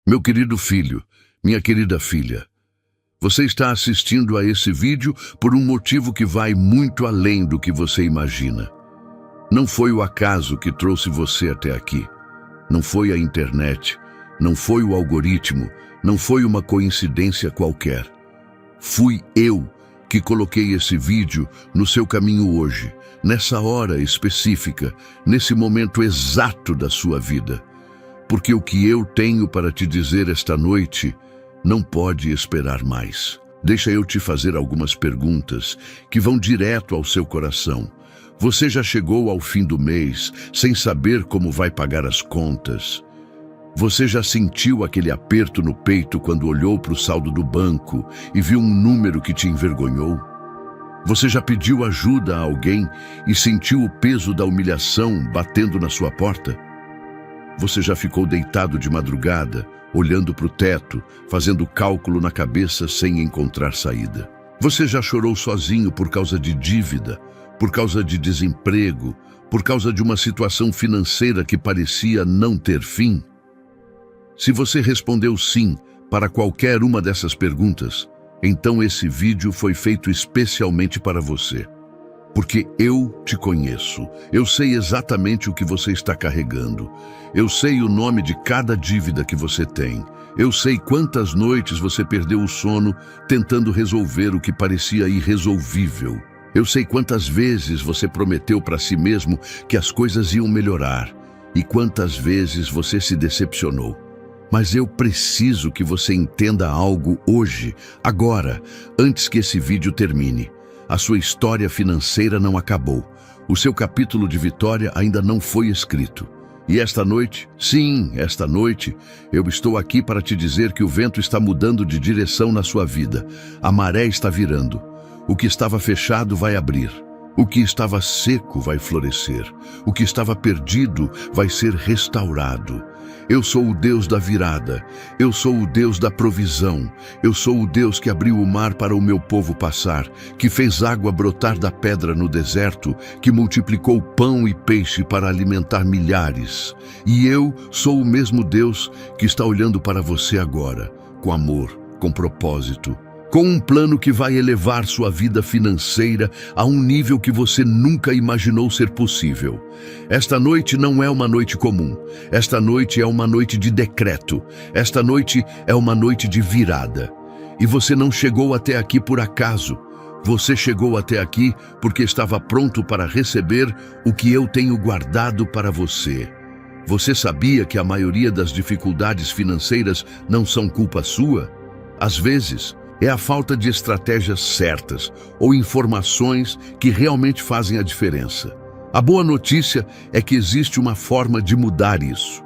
Meu querido filho, minha querida filha, você está assistindo a esse vídeo por um motivo que vai muito além do que você imagina. Não foi o acaso que trouxe você até aqui. Não foi a internet, não foi o algoritmo, não foi uma coincidência qualquer. Fui eu que coloquei esse vídeo no seu caminho hoje, nessa hora específica, nesse momento exato da sua vida. Porque o que eu tenho para te dizer esta noite não pode esperar mais. Deixa eu te fazer algumas perguntas que vão direto ao seu coração. Você já chegou ao fim do mês sem saber como vai pagar as contas? Você já sentiu aquele aperto no peito quando olhou para o saldo do banco e viu um número que te envergonhou? Você já pediu ajuda a alguém e sentiu o peso da humilhação batendo na sua porta? Você já ficou deitado de madrugada, olhando para o teto, fazendo cálculo na cabeça sem encontrar saída? Você já chorou sozinho por causa de dívida, por causa de desemprego, por causa de uma situação financeira que parecia não ter fim? Se você respondeu sim para qualquer uma dessas perguntas, então esse vídeo foi feito especialmente para você. Porque eu te conheço, eu sei exatamente o que você está carregando, eu sei o nome de cada dívida que você tem, eu sei quantas noites você perdeu o sono tentando resolver o que parecia irresolvível, eu sei quantas vezes você prometeu para si mesmo que as coisas iam melhorar e quantas vezes você se decepcionou. Mas eu preciso que você entenda algo hoje, agora, antes que esse vídeo termine. A sua história financeira não acabou. O seu capítulo de vitória ainda não foi escrito. E esta noite, sim, esta noite, eu estou aqui para te dizer que o vento está mudando de direção na sua vida. A maré está virando. O que estava fechado vai abrir. O que estava seco vai florescer. O que estava perdido vai ser restaurado. Eu sou o Deus da virada, eu sou o Deus da provisão, eu sou o Deus que abriu o mar para o meu povo passar, que fez água brotar da pedra no deserto, que multiplicou pão e peixe para alimentar milhares. E eu sou o mesmo Deus que está olhando para você agora, com amor, com propósito, com um plano que vai elevar sua vida financeira a um nível que você nunca imaginou ser possível. Esta noite não é uma noite comum. Esta noite é uma noite de decreto. Esta noite é uma noite de virada. E você não chegou até aqui por acaso. Você chegou até aqui porque estava pronto para receber o que eu tenho guardado para você. Você sabia que a maioria das dificuldades financeiras não são culpa sua? Às vezes, é a falta de estratégias certas ou informações que realmente fazem a diferença. A boa notícia é que existe uma forma de mudar isso.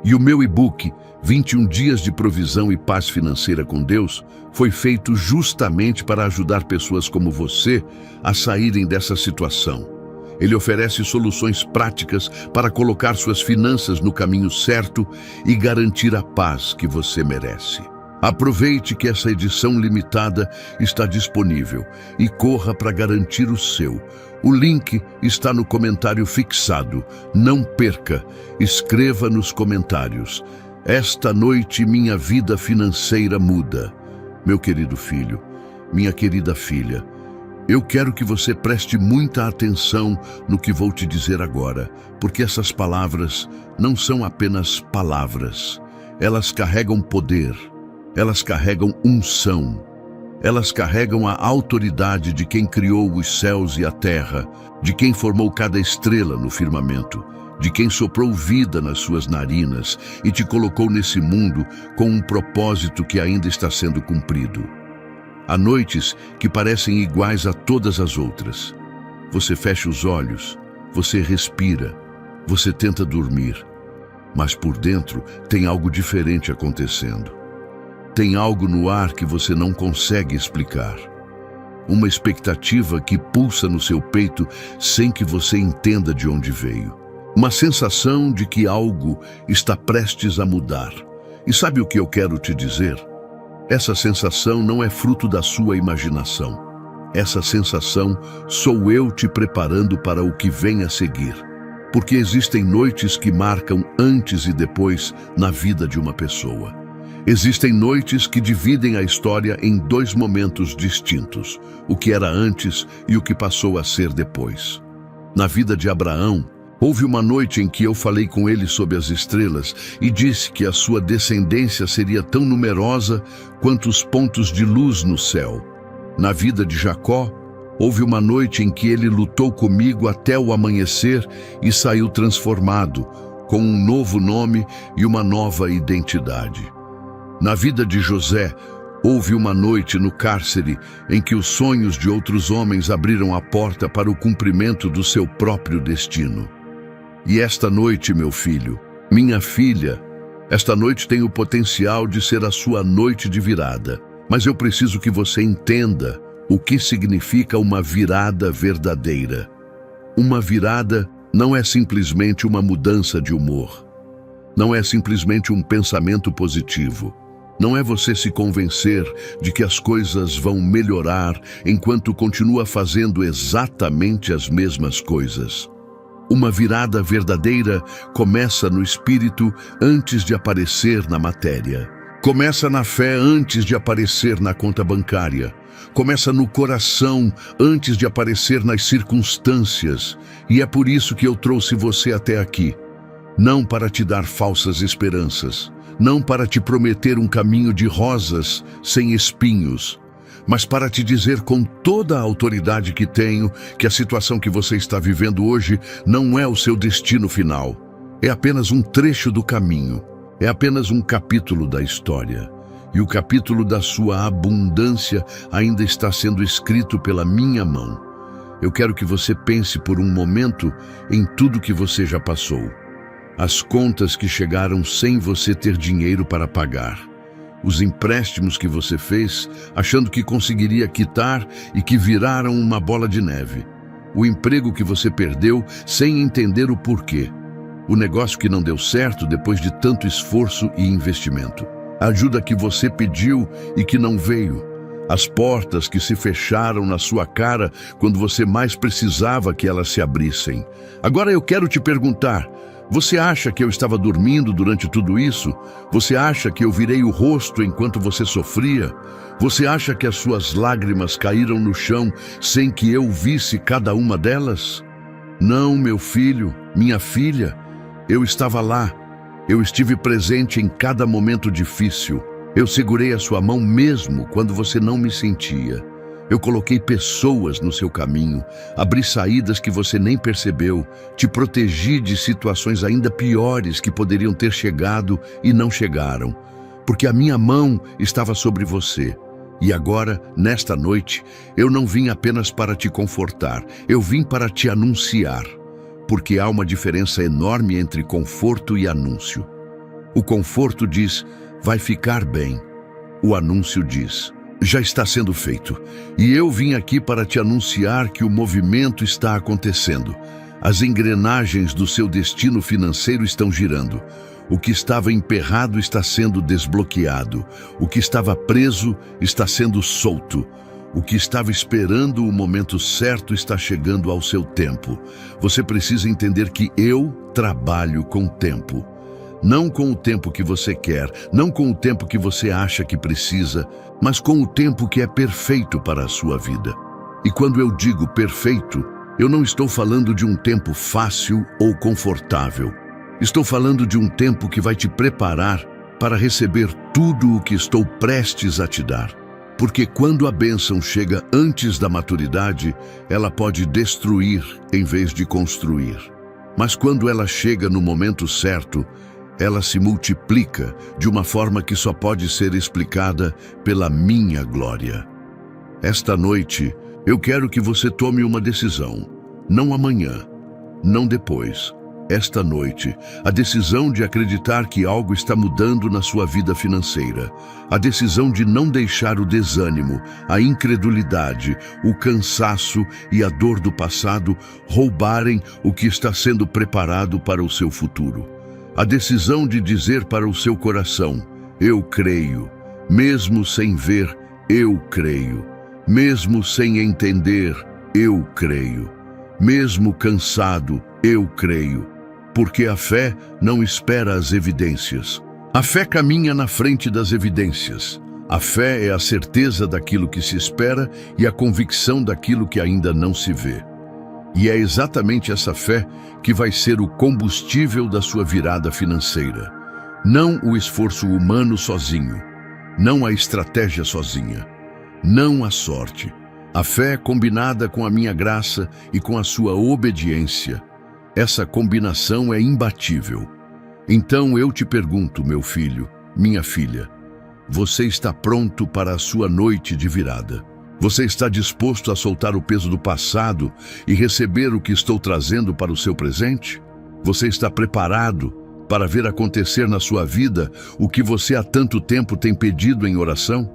E o meu e-book, 21 Dias de Provisão e Paz Financeira com Deus, foi feito justamente para ajudar pessoas como você a saírem dessa situação. Ele oferece soluções práticas para colocar suas finanças no caminho certo e garantir a paz que você merece. Aproveite que essa edição limitada está disponível e corra para garantir o seu. O link está no comentário fixado. Não perca, escreva nos comentários. Esta noite minha vida financeira muda. Meu querido filho, minha querida filha, eu quero que você preste muita atenção no que vou te dizer agora, porque essas palavras não são apenas palavras. Elas carregam poder. Elas carregam unção. Elas carregam a autoridade de quem criou os céus e a terra, de quem formou cada estrela no firmamento, de quem soprou vida nas suas narinas e te colocou nesse mundo com um propósito que ainda está sendo cumprido. Há noites que parecem iguais a todas as outras. Você fecha os olhos, você respira, você tenta dormir, mas por dentro tem algo diferente acontecendo. Tem algo no ar que você não consegue explicar. Uma expectativa que pulsa no seu peito sem que você entenda de onde veio. Uma sensação de que algo está prestes a mudar. E sabe o que eu quero te dizer? Essa sensação não é fruto da sua imaginação. Essa sensação sou eu te preparando para o que vem a seguir. Porque existem noites que marcam antes e depois na vida de uma pessoa. Existem noites que dividem a história em dois momentos distintos, o que era antes e o que passou a ser depois. Na vida de Abraão, houve uma noite em que eu falei com ele sob as estrelas e disse que a sua descendência seria tão numerosa quanto os pontos de luz no céu. Na vida de Jacó, houve uma noite em que ele lutou comigo até o amanhecer e saiu transformado, com um novo nome e uma nova identidade. Na vida de José, houve uma noite no cárcere em que os sonhos de outros homens abriram a porta para o cumprimento do seu próprio destino. E esta noite, meu filho, minha filha, esta noite tem o potencial de ser a sua noite de virada. Mas eu preciso que você entenda o que significa uma virada verdadeira. Uma virada não é simplesmente uma mudança de humor. Não é simplesmente um pensamento positivo. Não é você se convencer de que as coisas vão melhorar enquanto continua fazendo exatamente as mesmas coisas. Uma virada verdadeira começa no espírito antes de aparecer na matéria. Começa na fé antes de aparecer na conta bancária. Começa no coração antes de aparecer nas circunstâncias. E é por isso que eu trouxe você até aqui. Não para te dar falsas esperanças. Não para te prometer um caminho de rosas sem espinhos, mas para te dizer com toda a autoridade que tenho que a situação que você está vivendo hoje não é o seu destino final. É apenas um trecho do caminho. É apenas um capítulo da história. E o capítulo da sua abundância ainda está sendo escrito pela minha mão. Eu quero que você pense por um momento em tudo que você já passou. As contas que chegaram sem você ter dinheiro para pagar. Os empréstimos que você fez, achando que conseguiria quitar e que viraram uma bola de neve. O emprego que você perdeu sem entender o porquê. O negócio que não deu certo depois de tanto esforço e investimento. A ajuda que você pediu e que não veio. As portas que se fecharam na sua cara quando você mais precisava que elas se abrissem. Agora eu quero te perguntar, você acha que eu estava dormindo durante tudo isso? Você acha que eu virei o rosto enquanto você sofria? Você acha que as suas lágrimas caíram no chão sem que eu visse cada uma delas? Não, meu filho, minha filha, eu estava lá. Eu estive presente em cada momento difícil. Eu segurei a sua mão mesmo quando você não me sentia. Eu coloquei pessoas no seu caminho, abri saídas que você nem percebeu, te protegi de situações ainda piores que poderiam ter chegado e não chegaram, porque a minha mão estava sobre você. E agora, nesta noite, eu não vim apenas para te confortar, eu vim para te anunciar, porque há uma diferença enorme entre conforto e anúncio. O conforto diz, vai ficar bem. O anúncio diz, já está sendo feito. E eu vim aqui para te anunciar que o movimento está acontecendo. As engrenagens do seu destino financeiro estão girando. O que estava emperrado está sendo desbloqueado. O que estava preso está sendo solto. O que estava esperando o momento certo está chegando ao seu tempo. Você precisa entender que eu trabalho com tempo. Não com o tempo que você quer, não com o tempo que você acha que precisa, mas com o tempo que é perfeito para a sua vida. E quando eu digo perfeito, eu não estou falando de um tempo fácil ou confortável. Estou falando de um tempo que vai te preparar para receber tudo o que estou prestes a te dar. Porque quando a bênção chega antes da maturidade, ela pode destruir em vez de construir. Mas quando ela chega no momento certo, ela se multiplica de uma forma que só pode ser explicada pela minha glória. Esta noite, eu quero que você tome uma decisão. Não amanhã, não depois. Esta noite, a decisão de acreditar que algo está mudando na sua vida financeira. A decisão de não deixar o desânimo, a incredulidade, o cansaço e a dor do passado roubarem o que está sendo preparado para o seu futuro. A decisão de dizer para o seu coração, eu creio, mesmo sem ver, eu creio, mesmo sem entender, eu creio, mesmo cansado, eu creio, porque a fé não espera as evidências, A fé caminha na frente das evidências. A fé é a certeza daquilo que se espera e a convicção daquilo que ainda não se vê. E é exatamente essa fé que vai ser o combustível da sua virada financeira. Não o esforço humano sozinho, não a estratégia sozinha, não a sorte. A fé combinada com a minha graça e com a sua obediência. Essa combinação é imbatível. Então eu te pergunto, meu filho, minha filha, você está pronto para a sua noite de virada? Você está disposto a soltar o peso do passado e receber o que estou trazendo para o seu presente? Você está preparado para ver acontecer na sua vida o que você há tanto tempo tem pedido em oração?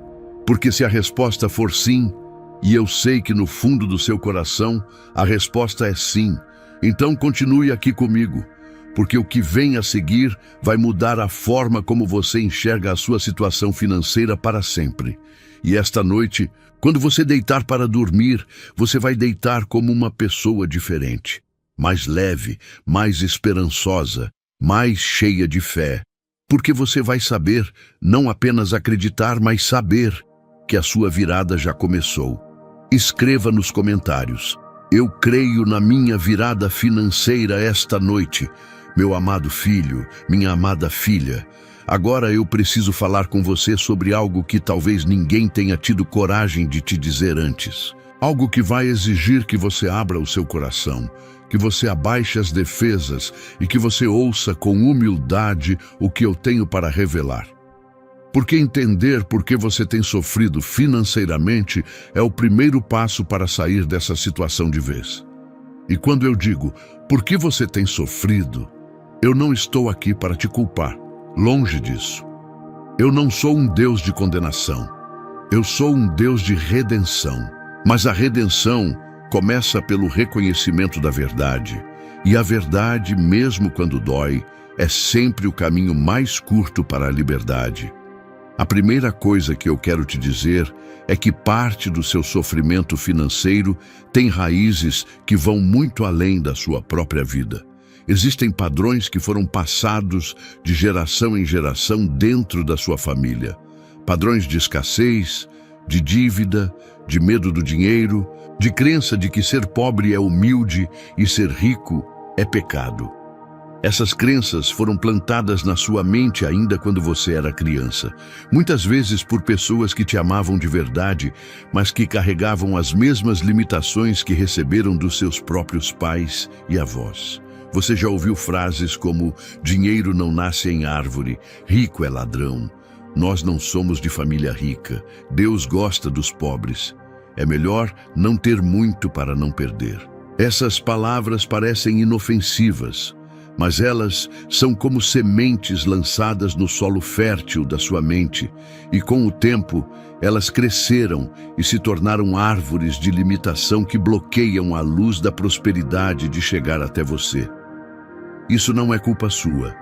Porque se a resposta for sim, e eu sei que no fundo do seu coração a resposta é sim, então continue aqui comigo, porque o que vem a seguir vai mudar a forma como você enxerga a sua situação financeira para sempre. E esta noite, quando você deitar para dormir, você vai deitar como uma pessoa diferente, mais leve, mais esperançosa, mais cheia de fé, porque você vai saber, não apenas acreditar, mas saber que a sua virada já começou. Escreva nos comentários: eu creio na minha virada financeira esta noite. Meu amado filho, minha amada filha, agora eu preciso falar com você sobre algo que talvez ninguém tenha tido coragem de te dizer antes. Algo que vai exigir que você abra o seu coração, que você abaixe as defesas e que você ouça com humildade o que eu tenho para revelar. Porque entender por que você tem sofrido financeiramente é o primeiro passo para sair dessa situação de vez. E quando eu digo, por que você tem sofrido, eu não estou aqui para te culpar, longe disso. Eu não sou um Deus de condenação, eu sou um Deus de redenção. Mas a redenção começa pelo reconhecimento da verdade. E a verdade, mesmo quando dói, é sempre o caminho mais curto para a liberdade. A primeira coisa que eu quero te dizer é que parte do seu sofrimento financeiro tem raízes que vão muito além da sua própria vida. Existem padrões que foram passados de geração em geração dentro da sua família. Padrões de escassez, de dívida, de medo do dinheiro, de crença de que ser pobre é humilde e ser rico é pecado. Essas crenças foram plantadas na sua mente ainda quando você era criança, muitas vezes por pessoas que te amavam de verdade, mas que carregavam as mesmas limitações que receberam dos seus próprios pais e avós. Você já ouviu frases como: dinheiro não nasce em árvore, rico é ladrão, nós não somos de família rica, Deus gosta dos pobres, é melhor não ter muito para não perder. Essas palavras parecem inofensivas, mas elas são como sementes lançadas no solo fértil da sua mente, e com o tempo elas cresceram e se tornaram árvores de limitação que bloqueiam a luz da prosperidade de chegar até você. Isso não é culpa sua.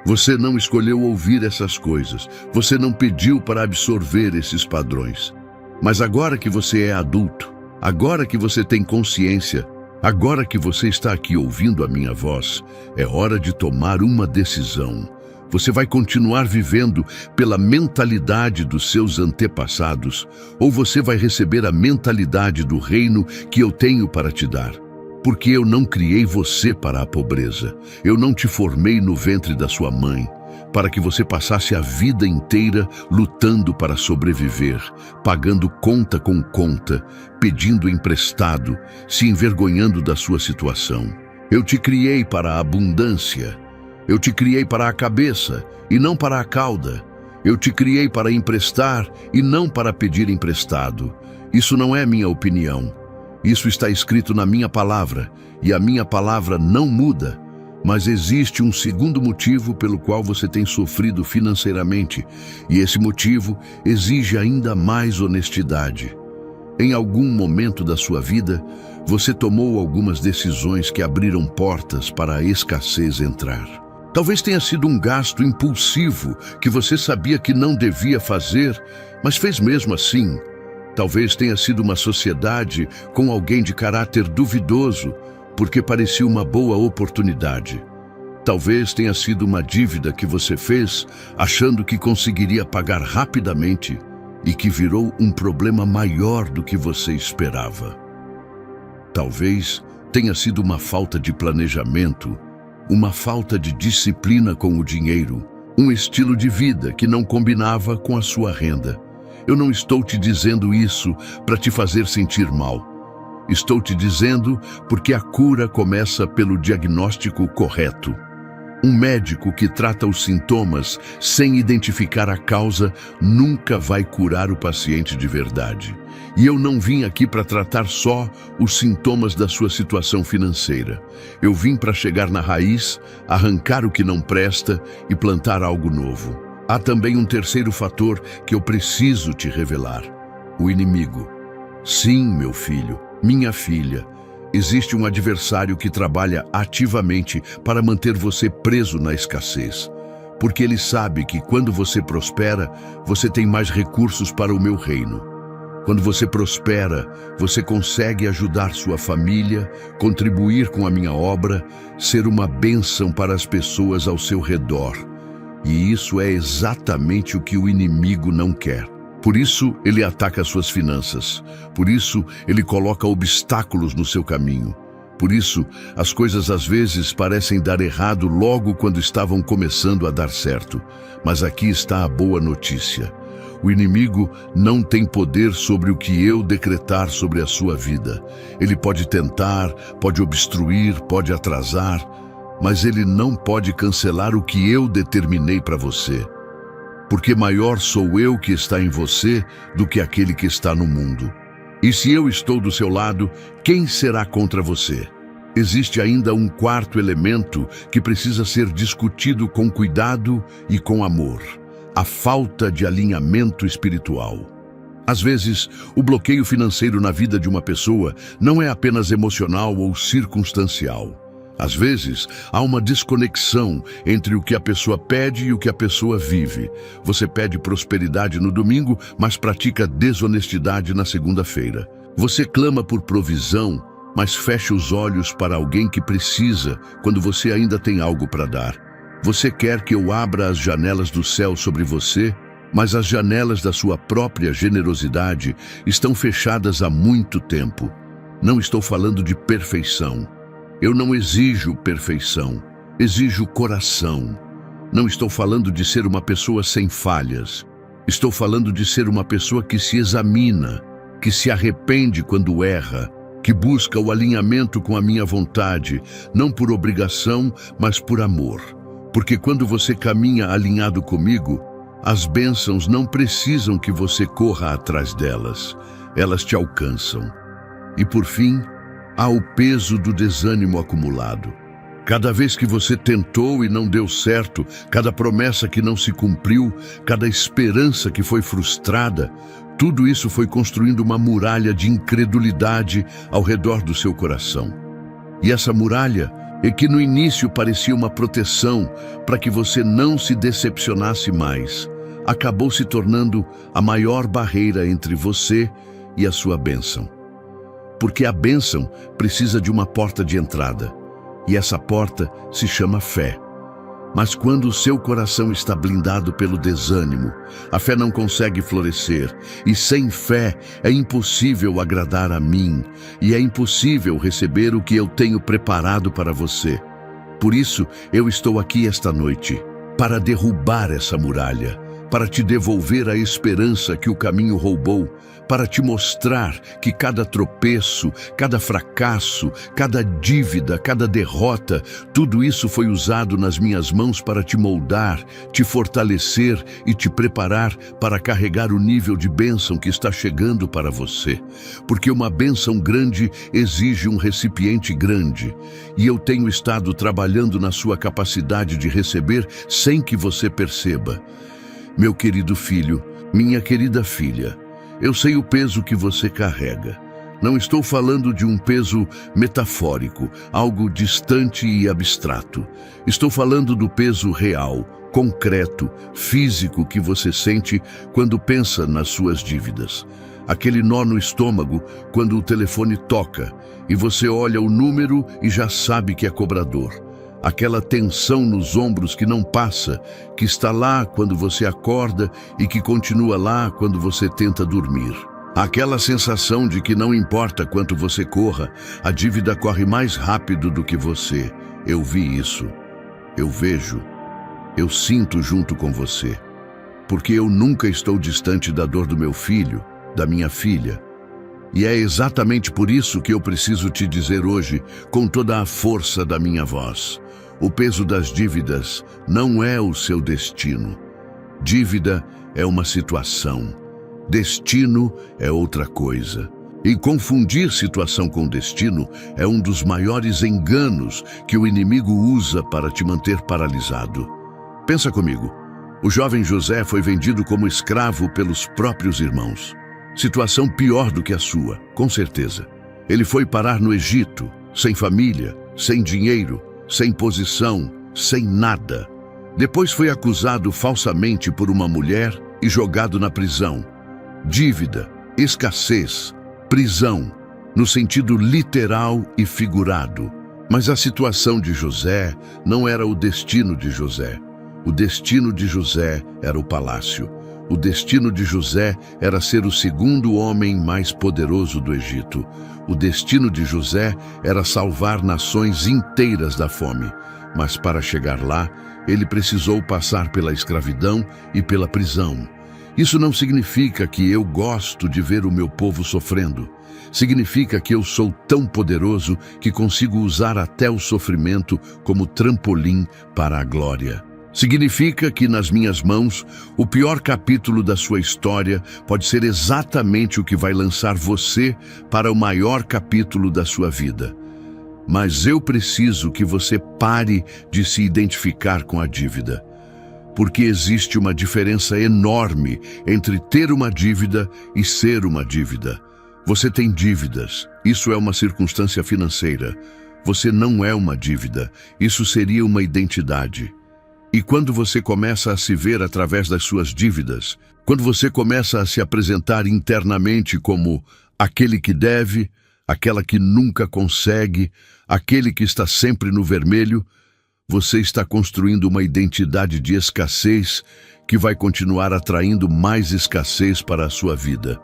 Você não escolheu ouvir essas coisas, você não pediu para absorver esses padrões. Mas agora que você é adulto, agora que você tem consciência, agora que você está aqui ouvindo a minha voz, é hora de tomar uma decisão. Você vai continuar vivendo pela mentalidade dos seus antepassados, ou você vai receber a mentalidade do reino que eu tenho para te dar. Porque eu não criei você para a pobreza. Eu não te formei no ventre da sua mãe, para que você passasse a vida inteira lutando para sobreviver, pagando conta com conta, pedindo emprestado, se envergonhando da sua situação. Eu te criei para a abundância. Eu te criei para a cabeça e não para a cauda. Eu te criei para emprestar e não para pedir emprestado. Isso não é minha opinião. Isso está escrito na minha palavra, e a minha palavra não muda. Mas existe um segundo motivo pelo qual você tem sofrido financeiramente, e esse motivo exige ainda mais honestidade. Em algum momento da sua vida, você tomou algumas decisões que abriram portas para a escassez entrar. Talvez tenha sido um gasto impulsivo que você sabia que não devia fazer, mas fez mesmo assim. Talvez tenha sido uma sociedade com alguém de caráter duvidoso, porque parecia uma boa oportunidade. Talvez tenha sido uma dívida que você fez achando que conseguiria pagar rapidamente e que virou um problema maior do que você esperava. Talvez tenha sido uma falta de planejamento, uma falta de disciplina com o dinheiro, um estilo de vida que não combinava com a sua renda. Eu não estou te dizendo isso para te fazer sentir mal. Estou te dizendo porque a cura começa pelo diagnóstico correto. Um médico que trata os sintomas sem identificar a causa nunca vai curar o paciente de verdade. E eu não vim aqui para tratar só os sintomas da sua situação financeira. Eu vim para chegar na raiz, arrancar o que não presta e plantar algo novo. Há também um terceiro fator que eu preciso te revelar: o inimigo. Sim, meu filho, minha filha. Existe um adversário que trabalha ativamente para manter você preso na escassez. Porque ele sabe que quando você prospera, você tem mais recursos para o meu reino. Quando você prospera, você consegue ajudar sua família, contribuir com a minha obra, ser uma bênção para as pessoas ao seu redor. E isso é exatamente o que o inimigo não quer. Por isso, ele ataca suas finanças. Por isso, ele coloca obstáculos no seu caminho. Por isso, as coisas às vezes parecem dar errado logo quando estavam começando a dar certo. Mas aqui está a boa notícia. O inimigo não tem poder sobre o que eu decretar sobre a sua vida. Ele pode tentar, pode obstruir, pode atrasar, mas ele não pode cancelar o que eu determinei para você. Porque maior sou eu que está em você do que aquele que está no mundo. E se eu estou do seu lado, quem será contra você? Existe ainda um quarto elemento que precisa ser discutido com cuidado e com amor: a falta de alinhamento espiritual. Às vezes, o bloqueio financeiro na vida de uma pessoa não é apenas emocional ou circunstancial. Às vezes, há uma desconexão entre o que a pessoa pede e o que a pessoa vive. Você pede prosperidade no domingo, mas pratica desonestidade na segunda-feira. Você clama por provisão, mas fecha os olhos para alguém que precisa quando você ainda tem algo para dar. Você quer que eu abra as janelas do céu sobre você, mas as janelas da sua própria generosidade estão fechadas há muito tempo. Não estou falando de perfeição. Eu não exijo perfeição, exijo coração. Não estou falando de ser uma pessoa sem falhas. Estou falando de ser uma pessoa que se examina, que se arrepende quando erra, que busca o alinhamento com a minha vontade, não por obrigação, mas por amor. Porque quando você caminha alinhado comigo, as bênçãos não precisam que você corra atrás delas. Elas te alcançam. E por fim, há o peso do desânimo acumulado. Cada vez que você tentou e não deu certo, cada promessa que não se cumpriu, cada esperança que foi frustrada, tudo isso foi construindo uma muralha de incredulidade ao redor do seu coração. E essa muralha é que no início parecia uma proteção para que você não se decepcionasse mais, acabou se tornando a maior barreira entre você e a sua bênção. Porque a bênção precisa de uma porta de entrada, e essa porta se chama fé. Mas quando o seu coração está blindado pelo desânimo, a fé não consegue florescer, e sem fé é impossível agradar a mim, e é impossível receber o que eu tenho preparado para você. Por isso, eu estou aqui esta noite, para derrubar essa muralha, para te devolver a esperança que o caminho roubou, para te mostrar que cada tropeço, cada fracasso, cada dívida, cada derrota, tudo isso foi usado nas minhas mãos para te moldar, te fortalecer e te preparar para carregar o nível de bênção que está chegando para você. Porque uma bênção grande exige um recipiente grande, e eu tenho estado trabalhando na sua capacidade de receber sem que você perceba. Meu querido filho, minha querida filha, eu sei o peso que você carrega. Não estou falando de um peso metafórico, algo distante e abstrato. Estou falando do peso real, concreto, físico que você sente quando pensa nas suas dívidas. Aquele nó no estômago quando o telefone toca e você olha o número e já sabe que é cobrador. aquela tensão nos ombros que não passa, que está lá quando você acorda e que continua lá quando você tenta dormir. Aquela sensação de que não importa quanto você corra, a dívida corre mais rápido do que você. Eu vi isso. Eu vejo. Eu sinto junto com você. Porque eu nunca estou distante da dor do meu filho, da minha filha. E é exatamente por isso que eu preciso te dizer hoje, com toda a força da minha voz: o peso das dívidas não é o seu destino. Dívida é uma situação. Destino é outra coisa. E confundir situação com destino é um dos maiores enganos que o inimigo usa para te manter paralisado. Pensa comigo. O jovem José foi vendido como escravo pelos próprios irmãos. Situação pior do que a sua, com certeza. Ele foi parar no Egito, sem família, sem dinheiro, sem posição, sem nada. Depois foi acusado falsamente por uma mulher e jogado na prisão. Dívida, escassez, prisão, no sentido literal e figurado. Mas a situação de José não era o destino de José. O destino de José era o palácio. O destino de José era ser o segundo homem mais poderoso do Egito. O destino de José era salvar nações inteiras da fome. Mas para chegar lá, ele precisou passar pela escravidão e pela prisão. Isso não significa que eu gosto de ver o meu povo sofrendo. Significa que eu sou tão poderoso que consigo usar até o sofrimento como trampolim para a glória. Significa que nas minhas mãos, o pior capítulo da sua história pode ser exatamente o que vai lançar você para o maior capítulo da sua vida. Mas eu preciso que você pare de se identificar com a dívida. Porque existe uma diferença enorme entre ter uma dívida e ser uma dívida. Você tem dívidas, isso é uma circunstância financeira. Você não é uma dívida, isso seria uma identidade. E quando você começa a se ver através das suas dívidas, quando você começa a se apresentar internamente como aquele que deve, aquela que nunca consegue, aquele que está sempre no vermelho, você está construindo uma identidade de escassez que vai continuar atraindo mais escassez para a sua vida.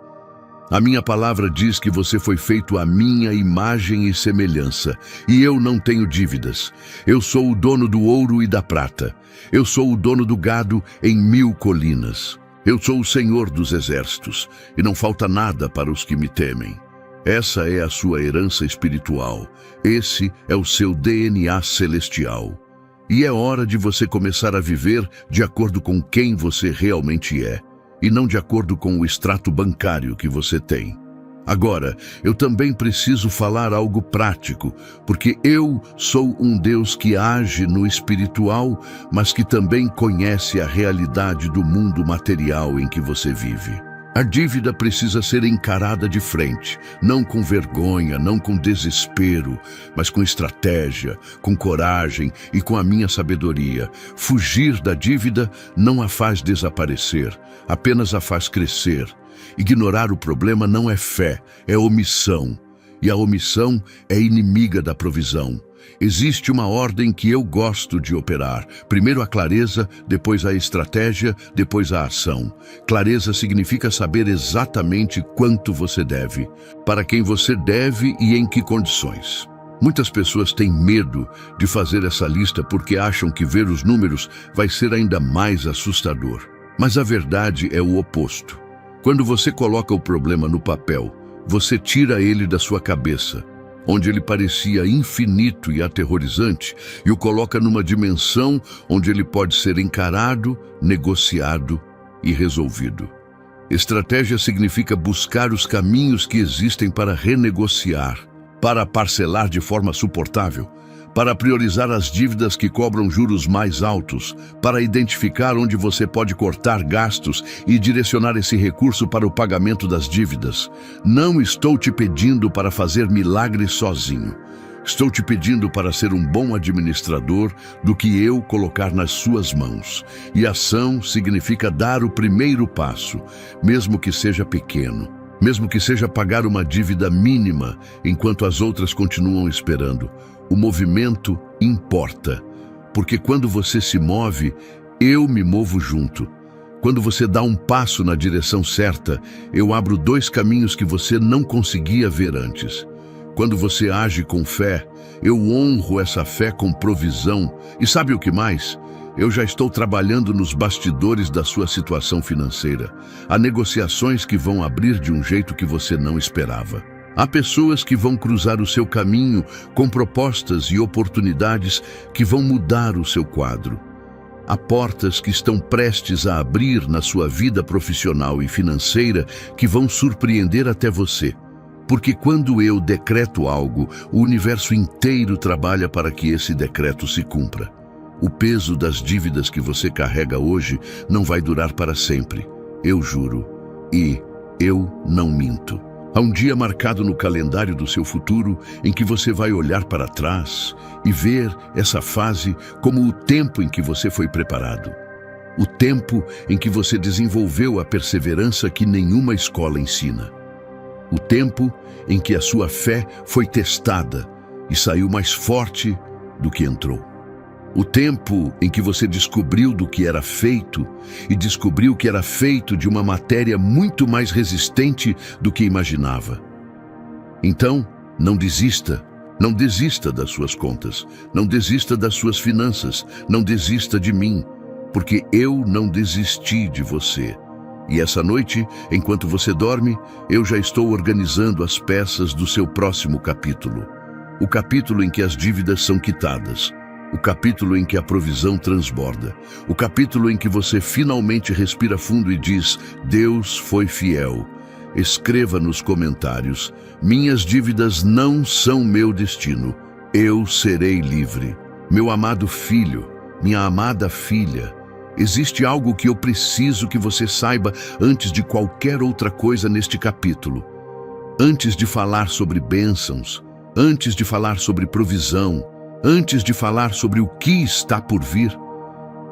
A minha palavra diz que você foi feito à minha imagem e semelhança, e eu não tenho dívidas. Eu sou o dono do ouro e da prata. Eu sou o dono do gado em 1000 colinas. Eu sou o Senhor dos exércitos, e não falta nada para os que me temem. Essa é a sua herança espiritual. Esse é o seu DNA celestial. E é hora de você começar a viver de acordo com quem você realmente é, e não de acordo com o extrato bancário que você tem. Agora, eu também preciso falar algo prático, porque eu sou um Deus que age no espiritual, mas que também conhece a realidade do mundo material em que você vive. A dívida precisa ser encarada de frente, não com vergonha, não com desespero, mas com estratégia, com coragem e com a minha sabedoria. Fugir da dívida não a faz desaparecer, apenas a faz crescer. Ignorar o problema não é fé, é omissão. E a omissão é inimiga da provisão. Existe uma ordem que eu gosto de operar. Primeiro a clareza, depois a estratégia, depois a ação. Clareza significa saber exatamente quanto você deve, para quem você deve e em que condições. Muitas pessoas têm medo de fazer essa lista porque acham que ver os números vai ser ainda mais assustador. Mas a verdade é o oposto. Quando você coloca o problema no papel, você tira ele da sua cabeça, onde ele parecia infinito e aterrorizante, e o coloca numa dimensão onde ele pode ser encarado, negociado e resolvido. Estratégia significa buscar os caminhos que existem para renegociar, para parcelar de forma suportável, para priorizar as dívidas que cobram juros mais altos, para identificar onde você pode cortar gastos e direcionar esse recurso para o pagamento das dívidas. Não estou te pedindo para fazer milagres sozinho. Estou te pedindo para ser um bom administrador do que eu colocar nas suas mãos. E ação significa dar o primeiro passo, mesmo que seja pequeno. Mesmo que seja pagar uma dívida mínima, enquanto as outras continuam esperando. O movimento importa, porque quando você se move, eu me movo junto. Quando você dá um passo na direção certa, eu abro 2 caminhos que você não conseguia ver antes. Quando você age com fé, eu honro essa fé com provisão. E sabe o que mais? Eu já estou trabalhando nos bastidores da sua situação financeira. Há negociações que vão abrir de um jeito que você não esperava. Há pessoas que vão cruzar o seu caminho com propostas e oportunidades que vão mudar o seu quadro. Há portas que estão prestes a abrir na sua vida profissional e financeira que vão surpreender até você. Porque quando eu decreto algo, o universo inteiro trabalha para que esse decreto se cumpra. O peso das dívidas que você carrega hoje não vai durar para sempre, eu juro. E eu não minto. Há um dia marcado no calendário do seu futuro em que você vai olhar para trás e ver essa fase como o tempo em que você foi preparado. O tempo em que você desenvolveu a perseverança que nenhuma escola ensina. O tempo em que a sua fé foi testada e saiu mais forte do que entrou. O tempo em que você descobriu do que era feito e descobriu que era feito de uma matéria muito mais resistente do que imaginava. Então, não desista. Não desista das suas contas. Não desista das suas finanças. Não desista de mim, porque eu não desisti de você. E essa noite, enquanto você dorme, eu já estou organizando as peças do seu próximo capítulo. O capítulo em que as dívidas são quitadas. O capítulo em que a provisão transborda. O capítulo em que você finalmente respira fundo e diz: Deus foi fiel. Escreva nos comentários: minhas dívidas não são meu destino. Eu serei livre. Meu amado filho, minha amada filha, existe algo que eu preciso que você saiba antes de qualquer outra coisa neste capítulo. Antes de falar sobre bênçãos, antes de falar sobre provisão, antes de falar sobre o que está por vir,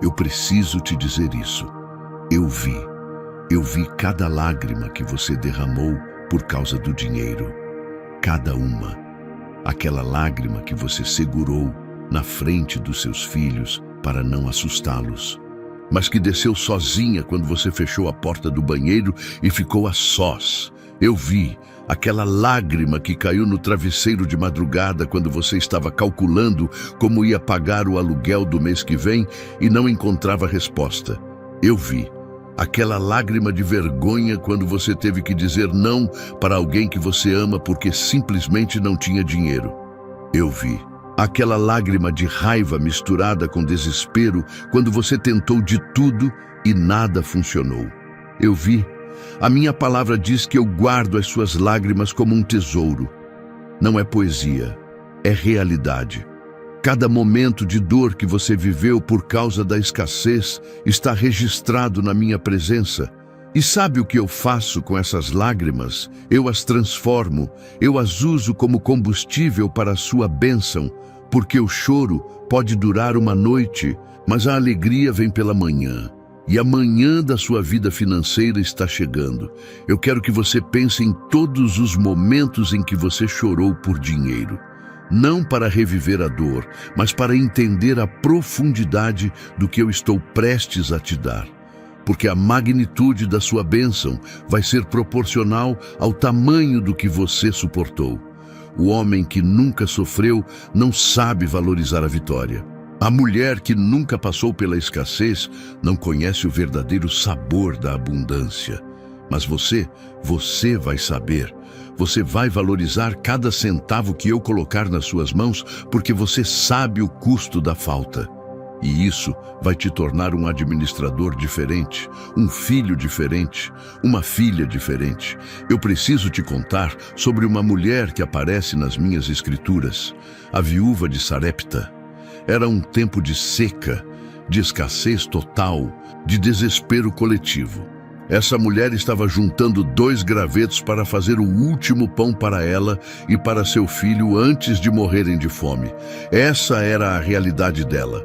eu preciso te dizer isso. Eu vi cada lágrima que você derramou por causa do dinheiro. Cada uma. Aquela lágrima que você segurou na frente dos seus filhos para não assustá-los, mas que desceu sozinha quando você fechou a porta do banheiro e ficou a sós. Eu vi aquela lágrima que caiu no travesseiro de madrugada quando você estava calculando como ia pagar o aluguel do mês que vem e não encontrava resposta. Eu vi aquela lágrima de vergonha quando você teve que dizer não para alguém que você ama porque simplesmente não tinha dinheiro. Eu vi aquela lágrima de raiva misturada com desespero quando você tentou de tudo e nada funcionou. Eu vi. A minha palavra diz que eu guardo as suas lágrimas como um tesouro. Não é poesia, é realidade. Cada momento de dor que você viveu por causa da escassez está registrado na minha presença. E sabe o que eu faço com essas lágrimas? Eu as transformo, eu as uso como combustível para a sua bênção, porque o choro pode durar uma noite, mas a alegria vem pela manhã. E a manhã da sua vida financeira está chegando. Eu quero que você pense em todos os momentos em que você chorou por dinheiro. Não para reviver a dor, mas para entender a profundidade do que eu estou prestes a te dar. Porque a magnitude da sua bênção vai ser proporcional ao tamanho do que você suportou. O homem que nunca sofreu não sabe valorizar a vitória. A mulher que nunca passou pela escassez não conhece o verdadeiro sabor da abundância. Mas você vai saber. Você vai valorizar cada centavo que eu colocar nas suas mãos, porque você sabe o custo da falta. E isso vai te tornar um administrador diferente, um filho diferente, uma filha diferente. Eu preciso te contar sobre uma mulher que aparece nas minhas escrituras, a viúva de Sarepta. Era um tempo de seca, de escassez total, de desespero coletivo. Essa mulher estava juntando 2 gravetos para fazer o último pão para ela e para seu filho antes de morrerem de fome. Essa era a realidade dela.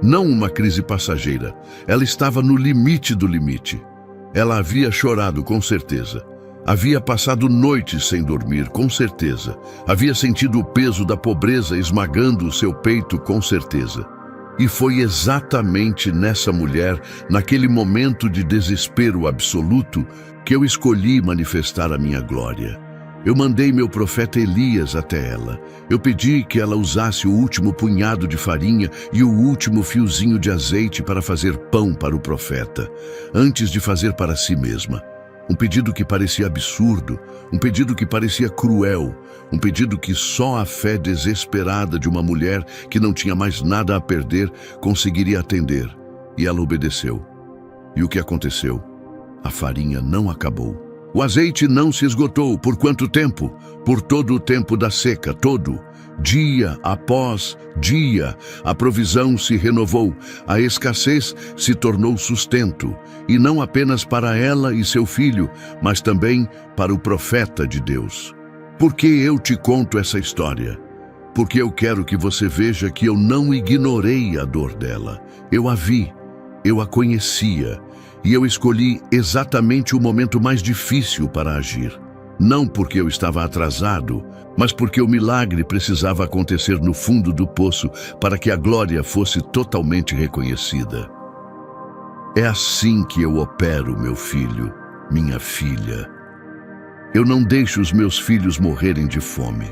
Não uma crise passageira. Ela estava no limite do limite. Ela havia chorado, com certeza. Havia passado noites sem dormir, com certeza. Havia sentido o peso da pobreza esmagando o seu peito, com certeza. E foi exatamente nessa mulher, naquele momento de desespero absoluto, que eu escolhi manifestar a minha glória. Eu mandei meu profeta Elias até ela. Eu pedi que ela usasse o último punhado de farinha e o último fiozinho de azeite para fazer pão para o profeta, antes de fazer para si mesma. Um pedido que parecia absurdo, um pedido que parecia cruel, um pedido que só a fé desesperada de uma mulher que não tinha mais nada a perder conseguiria atender. E ela obedeceu. E o que aconteceu? A farinha não acabou. O azeite não se esgotou. Por quanto tempo? Por todo o tempo da seca, todo. Dia após dia, a provisão se renovou, a escassez se tornou sustento, e não apenas para ela e seu filho, mas também para o profeta de Deus. Por que eu te conto essa história? Porque eu quero que você veja que eu não ignorei a dor dela. Eu a vi, eu a conhecia, e eu escolhi exatamente o momento mais difícil para agir. Não porque eu estava atrasado, mas porque o milagre precisava acontecer no fundo do poço para que a glória fosse totalmente reconhecida. É assim que eu opero, meu filho, minha filha. Eu não deixo os meus filhos morrerem de fome.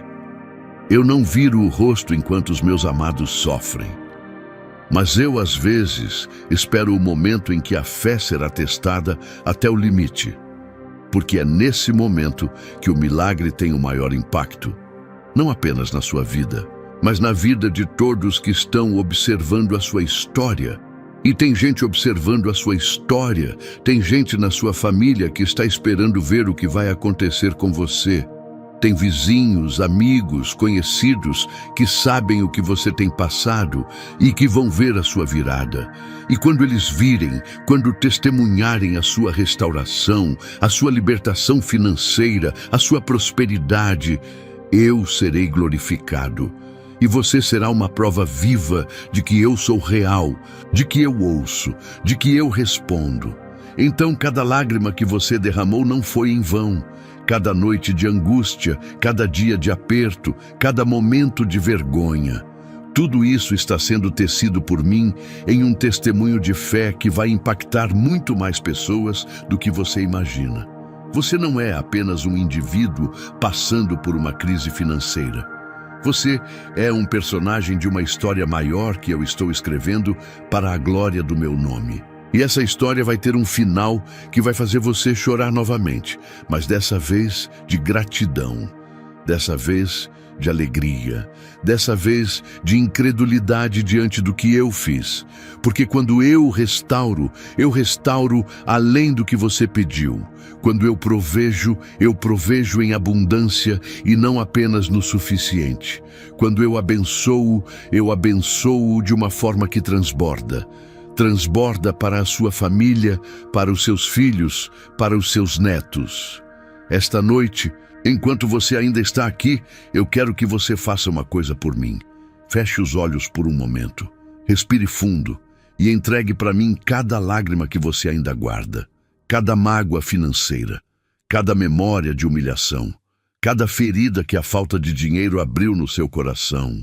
Eu não viro o rosto enquanto os meus amados sofrem. Mas eu, às vezes, espero o momento em que a fé será testada até o limite. Porque é nesse momento que o milagre tem o maior impacto, não apenas na sua vida, mas na vida de todos que estão observando a sua história. E tem gente observando a sua história, tem gente na sua família que está esperando ver o que vai acontecer com você. Tem vizinhos, amigos, conhecidos que sabem o que você tem passado e que vão ver a sua virada. E quando eles virem, quando testemunharem a sua restauração, a sua libertação financeira, a sua prosperidade, eu serei glorificado. E você será uma prova viva de que eu sou real, de que eu ouço, de que eu respondo. Então cada lágrima que você derramou não foi em vão. Cada noite de angústia, cada dia de aperto, cada momento de vergonha. Tudo isso está sendo tecido por mim em um testemunho de fé que vai impactar muito mais pessoas do que você imagina. Você não é apenas um indivíduo passando por uma crise financeira. Você é um personagem de uma história maior que eu estou escrevendo para a glória do meu nome. E essa história vai ter um final que vai fazer você chorar novamente, mas dessa vez de gratidão, dessa vez de alegria, dessa vez de incredulidade diante do que eu fiz. Porque quando eu restauro além do que você pediu. Quando eu provejo em abundância e não apenas no suficiente. Quando eu abençoo de uma forma que transborda. Transborda para a sua família, para os seus filhos, para os seus netos. Esta noite, enquanto você ainda está aqui, eu quero que você faça uma coisa por mim. Feche os olhos por um momento, respire fundo e entregue para mim cada lágrima que você ainda guarda, cada mágoa financeira, cada memória de humilhação, cada ferida que a falta de dinheiro abriu no seu coração.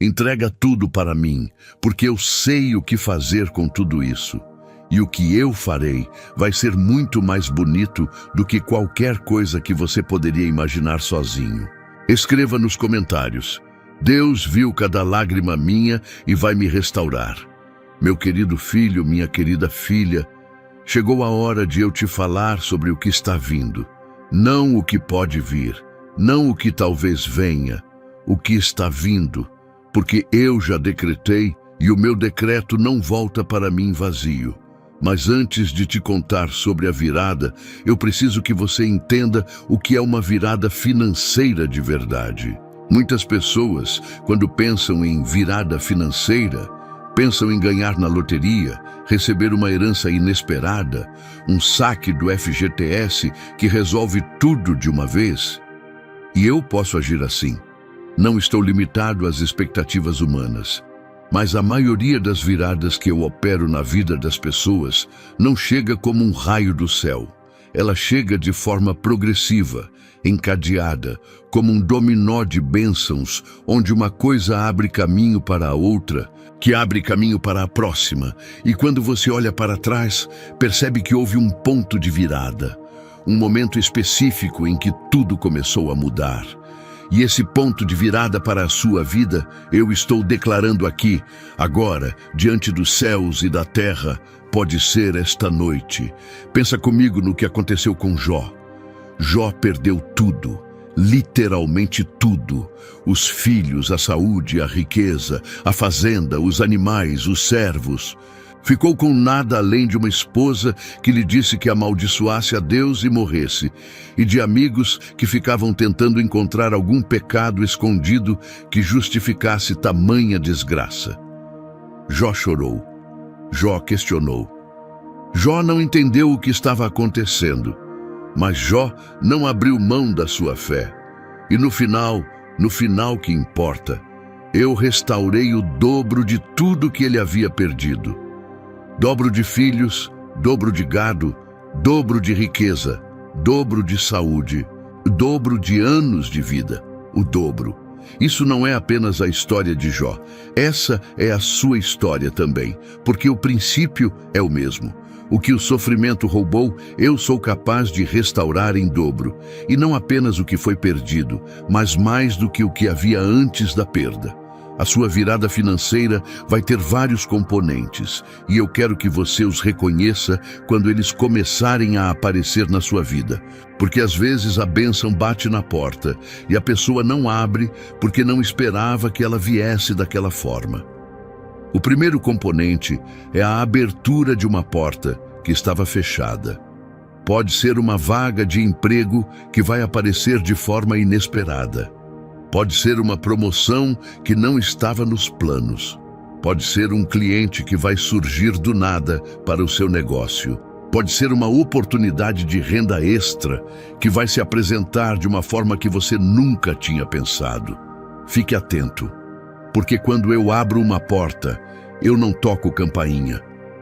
Entrega tudo para mim, porque eu sei o que fazer com tudo isso. E o que eu farei vai ser muito mais bonito do que qualquer coisa que você poderia imaginar sozinho. Escreva nos comentários: Deus viu cada lágrima minha e vai me restaurar. Meu querido filho, minha querida filha, chegou a hora de eu te falar sobre o que está vindo. Não o que pode vir, não o que talvez venha, o que está vindo. Porque eu já decretei e o meu decreto não volta para mim vazio. Mas antes de te contar sobre a virada, eu preciso que você entenda o que é uma virada financeira de verdade. Muitas pessoas, quando pensam em virada financeira, pensam em ganhar na loteria, receber uma herança inesperada, um saque do FGTS que resolve tudo de uma vez. E eu posso agir assim. Não estou limitado às expectativas humanas, mas a maioria das viradas que eu opero na vida das pessoas não chega como um raio do céu. ela chega de forma progressiva, encadeada, como um dominó de bênçãos, onde uma coisa abre caminho para a outra, que abre caminho para a próxima, e quando você olha para trás, percebe que houve um ponto de virada, um momento específico em que tudo começou a mudar. E esse ponto de virada para a sua vida, eu estou declarando aqui, agora, diante dos céus e da terra, pode ser esta noite. Pensa comigo no que aconteceu com Jó. Jó perdeu tudo, literalmente tudo. Os filhos, a saúde, a riqueza, a fazenda, os animais, os servos. Ficou com nada além de uma esposa que lhe disse que amaldiçoasse a Deus e morresse, e de amigos que ficavam tentando encontrar algum pecado escondido que justificasse tamanha desgraça. Jó chorou. Jó questionou. Jó não entendeu o que estava acontecendo, mas Jó não abriu mão da sua fé. E no final que importa, eu restaurei o dobro de tudo que ele havia perdido. Dobro de filhos, dobro de gado, dobro de riqueza, dobro de saúde, dobro de anos de vida, o dobro. Isso não é apenas a história de Jó, essa é a sua história também, porque o princípio é o mesmo. O que o sofrimento roubou, eu sou capaz de restaurar em dobro, e não apenas o que foi perdido, mas mais do que o que havia antes da perda. A sua virada financeira vai ter vários componentes, e eu quero que você os reconheça quando eles começarem a aparecer na sua vida. Porque às vezes a bênção bate na porta, e a pessoa não abre porque não esperava que ela viesse daquela forma. O primeiro componente é a abertura de uma porta que estava fechada. Pode ser uma vaga de emprego que vai aparecer de forma inesperada. Pode ser uma promoção que não estava nos planos. Pode ser um cliente que vai surgir do nada para o seu negócio. Pode ser uma oportunidade de renda extra que vai se apresentar de uma forma que você nunca tinha pensado. Fique atento, porque quando eu abro uma porta, eu não toco campainha.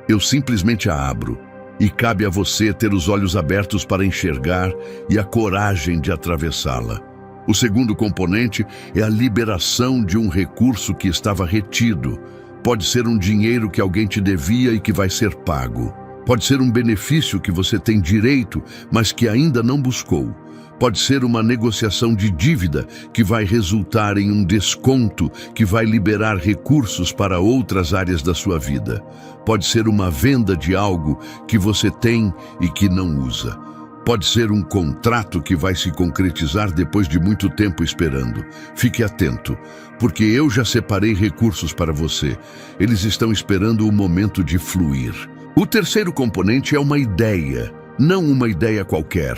Eu simplesmente a abro. E cabe a você ter os olhos abertos para enxergar e a coragem de atravessá-la. O segundo componente é a liberação de um recurso que estava retido. Pode ser um dinheiro que alguém te devia e que vai ser pago. Pode ser um benefício que você tem direito, mas que ainda não buscou. Pode ser uma negociação de dívida que vai resultar em um desconto que vai liberar recursos para outras áreas da sua vida. Pode ser uma venda de algo que você tem e que não usa. Pode ser um contrato que vai se concretizar depois de muito tempo esperando. Fique atento, porque eu já separei recursos para você. Eles estão esperando o momento de fluir. O terceiro componente é uma ideia, não uma ideia qualquer.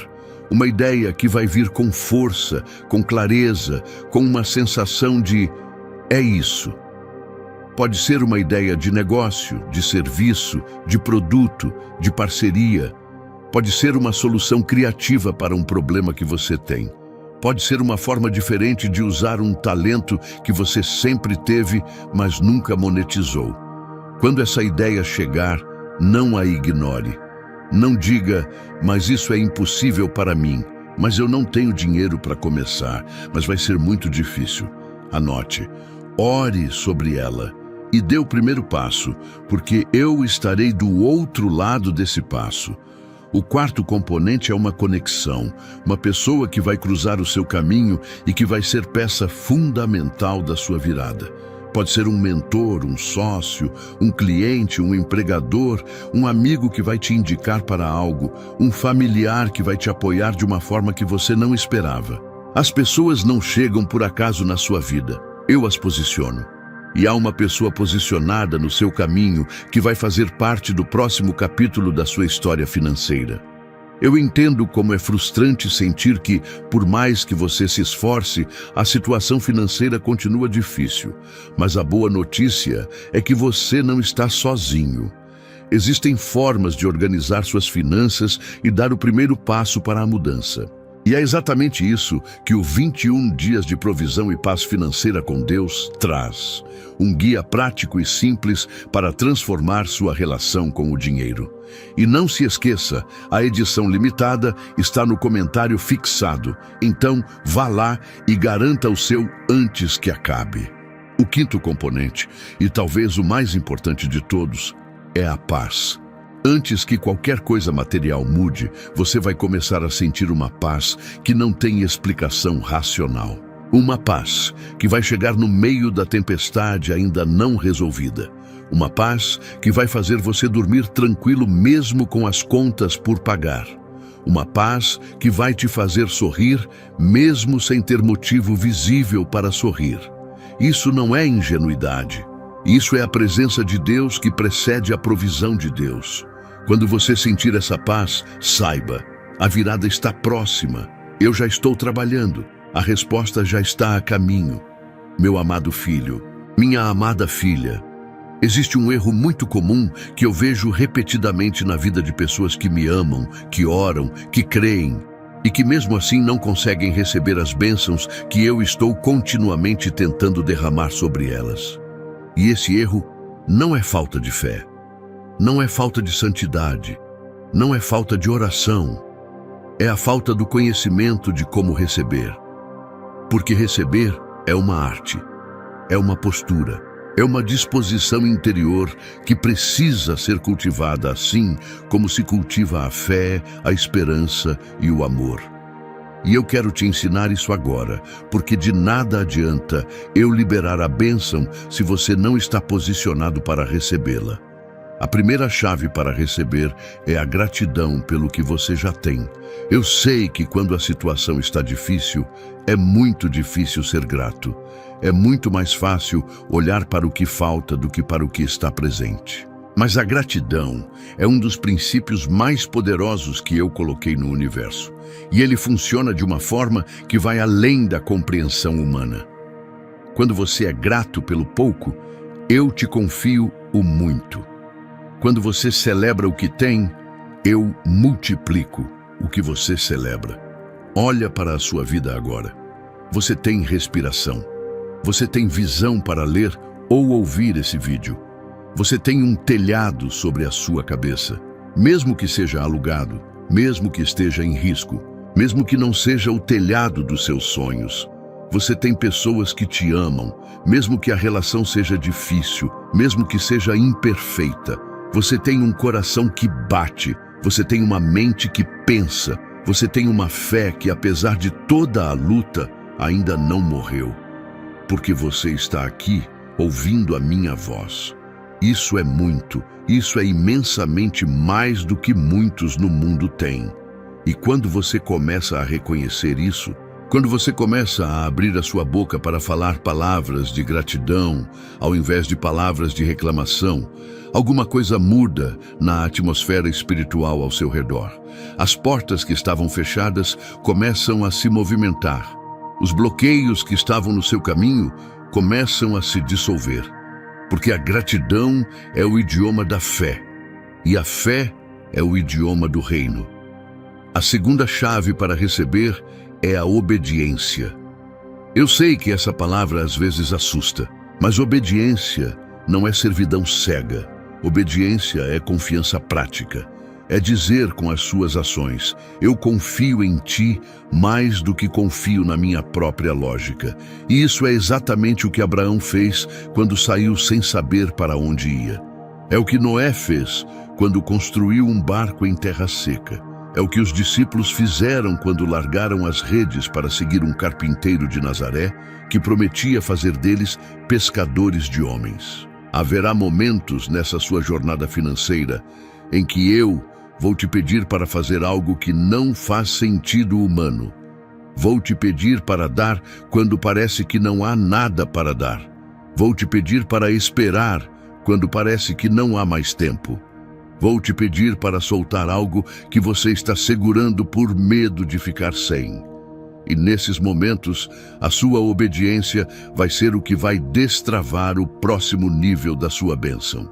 Uma ideia que vai vir com força, com clareza, com uma sensação de é isso. Pode ser uma ideia de negócio, de serviço, de produto, de parceria. Pode ser uma solução criativa para um problema que você tem. Pode ser uma forma diferente de usar um talento que você sempre teve, mas nunca monetizou. Quando essa ideia chegar, não a ignore. Não diga, mas isso é impossível para mim, mas eu não tenho dinheiro para começar, mas vai ser muito difícil. Anote, ore sobre ela e dê o primeiro passo, porque eu estarei do outro lado desse passo. O quarto componente é uma conexão, uma pessoa que vai cruzar o seu caminho e que vai ser peça fundamental da sua virada. Pode ser um mentor, um sócio, um cliente, um empregador, um amigo que vai te indicar para algo, um familiar que vai te apoiar de uma forma que você não esperava. As pessoas não chegam por acaso na sua vida, eu as posiciono. E há uma pessoa posicionada no seu caminho que vai fazer parte do próximo capítulo da sua história financeira. Eu entendo como é frustrante sentir que, por mais que você se esforce, a situação financeira continua difícil. Mas a boa notícia é que você não está sozinho. Existem formas de organizar suas finanças e dar o primeiro passo para a mudança. E é exatamente isso que o 21 Dias de Provisão e Paz Financeira com Deus traz. Um guia prático e simples para transformar sua relação com o dinheiro. E não se esqueça, a edição limitada está no comentário fixado. Então, vá lá e garanta o seu antes que acabe. O quinto componente, e talvez o mais importante de todos, é a paz. Antes que qualquer coisa material mude, você vai começar a sentir uma paz que não tem explicação racional. Uma paz que vai chegar no meio da tempestade ainda não resolvida. Uma paz que vai fazer você dormir tranquilo mesmo com as contas por pagar. Uma paz que vai te fazer sorrir mesmo sem ter motivo visível para sorrir. Isso não é ingenuidade. Isso é a presença de Deus que precede a provisão de Deus. Quando você sentir essa paz, saiba, a virada está próxima. Eu já estou trabalhando. A resposta já está a caminho. Meu amado filho, minha amada filha, existe um erro muito comum que eu vejo repetidamente na vida de pessoas que me amam, que oram, que creem e que mesmo assim não conseguem receber as bênçãos que eu estou continuamente tentando derramar sobre elas. E esse erro não é falta de fé, não é falta de santidade, não é falta de oração, é a falta do conhecimento de como receber. Porque receber é uma arte, é uma postura, é uma disposição interior que precisa ser cultivada assim como se cultiva a fé, a esperança e o amor. E eu quero te ensinar isso agora, porque de nada adianta eu liberar a bênção se você não está posicionado para recebê-la. A primeira chave para receber é a gratidão pelo que você já tem. Eu sei que quando a situação está difícil, é muito difícil ser grato. É muito mais fácil olhar para o que falta do que para o que está presente. Mas a gratidão é um dos princípios mais poderosos que eu coloquei no universo. E ele funciona de uma forma que vai além da compreensão humana. Quando você é grato pelo pouco, eu te confio o muito. Quando você celebra o que tem, eu multiplico o que você celebra. Olha para a sua vida agora. Você tem respiração. Você tem visão para ler ou ouvir esse vídeo. Você tem um telhado sobre a sua cabeça, mesmo que seja alugado, mesmo que esteja em risco, mesmo que não seja o telhado dos seus sonhos. Você tem pessoas que te amam, mesmo que a relação seja difícil, mesmo que seja imperfeita. Você tem um coração que bate, você tem uma mente que pensa, você tem uma fé que, apesar de toda a luta, ainda não morreu. Porque você está aqui, ouvindo a minha voz. Isso é muito, isso é imensamente mais do que muitos no mundo têm. E quando você começa a reconhecer isso, quando você começa a abrir a sua boca para falar palavras de gratidão, ao invés de palavras de reclamação, alguma coisa muda na atmosfera espiritual ao seu redor. As portas que estavam fechadas começam a se movimentar. Os bloqueios que estavam no seu caminho começam a se dissolver. Porque a gratidão é o idioma da fé, e a fé é o idioma do reino. A segunda chave para receber é a obediência. Eu sei que essa palavra às vezes assusta, mas obediência não é servidão cega. Obediência é confiança prática. É dizer com as suas ações: eu confio em ti mais do que confio na minha própria lógica. E isso é exatamente o que Abraão fez quando saiu sem saber para onde ia. É o que Noé fez quando construiu um barco em terra seca. É o que os discípulos fizeram quando largaram as redes para seguir um carpinteiro de Nazaré que prometia fazer deles pescadores de homens. Haverá momentos nessa sua jornada financeira em que eu vou te pedir para fazer algo que não faz sentido humano. Vou te pedir para dar quando parece que não há nada para dar. Vou te pedir para esperar quando parece que não há mais tempo. Vou te pedir para soltar algo que você está segurando por medo de ficar sem. E nesses momentos, a sua obediência vai ser o que vai destravar o próximo nível da sua bênção.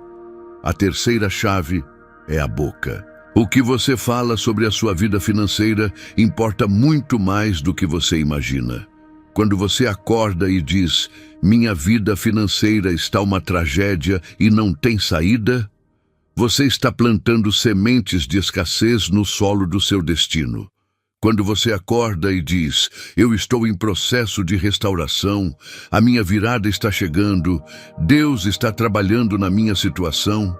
A terceira chave é a boca. O que você fala sobre a sua vida financeira importa muito mais do que você imagina. Quando você acorda e diz: minha vida financeira está uma tragédia e não tem saída, Você está plantando sementes de escassez no solo do seu destino. Quando você acorda e diz, eu estou em processo de restauração, a minha virada está chegando, Deus está trabalhando na minha situação,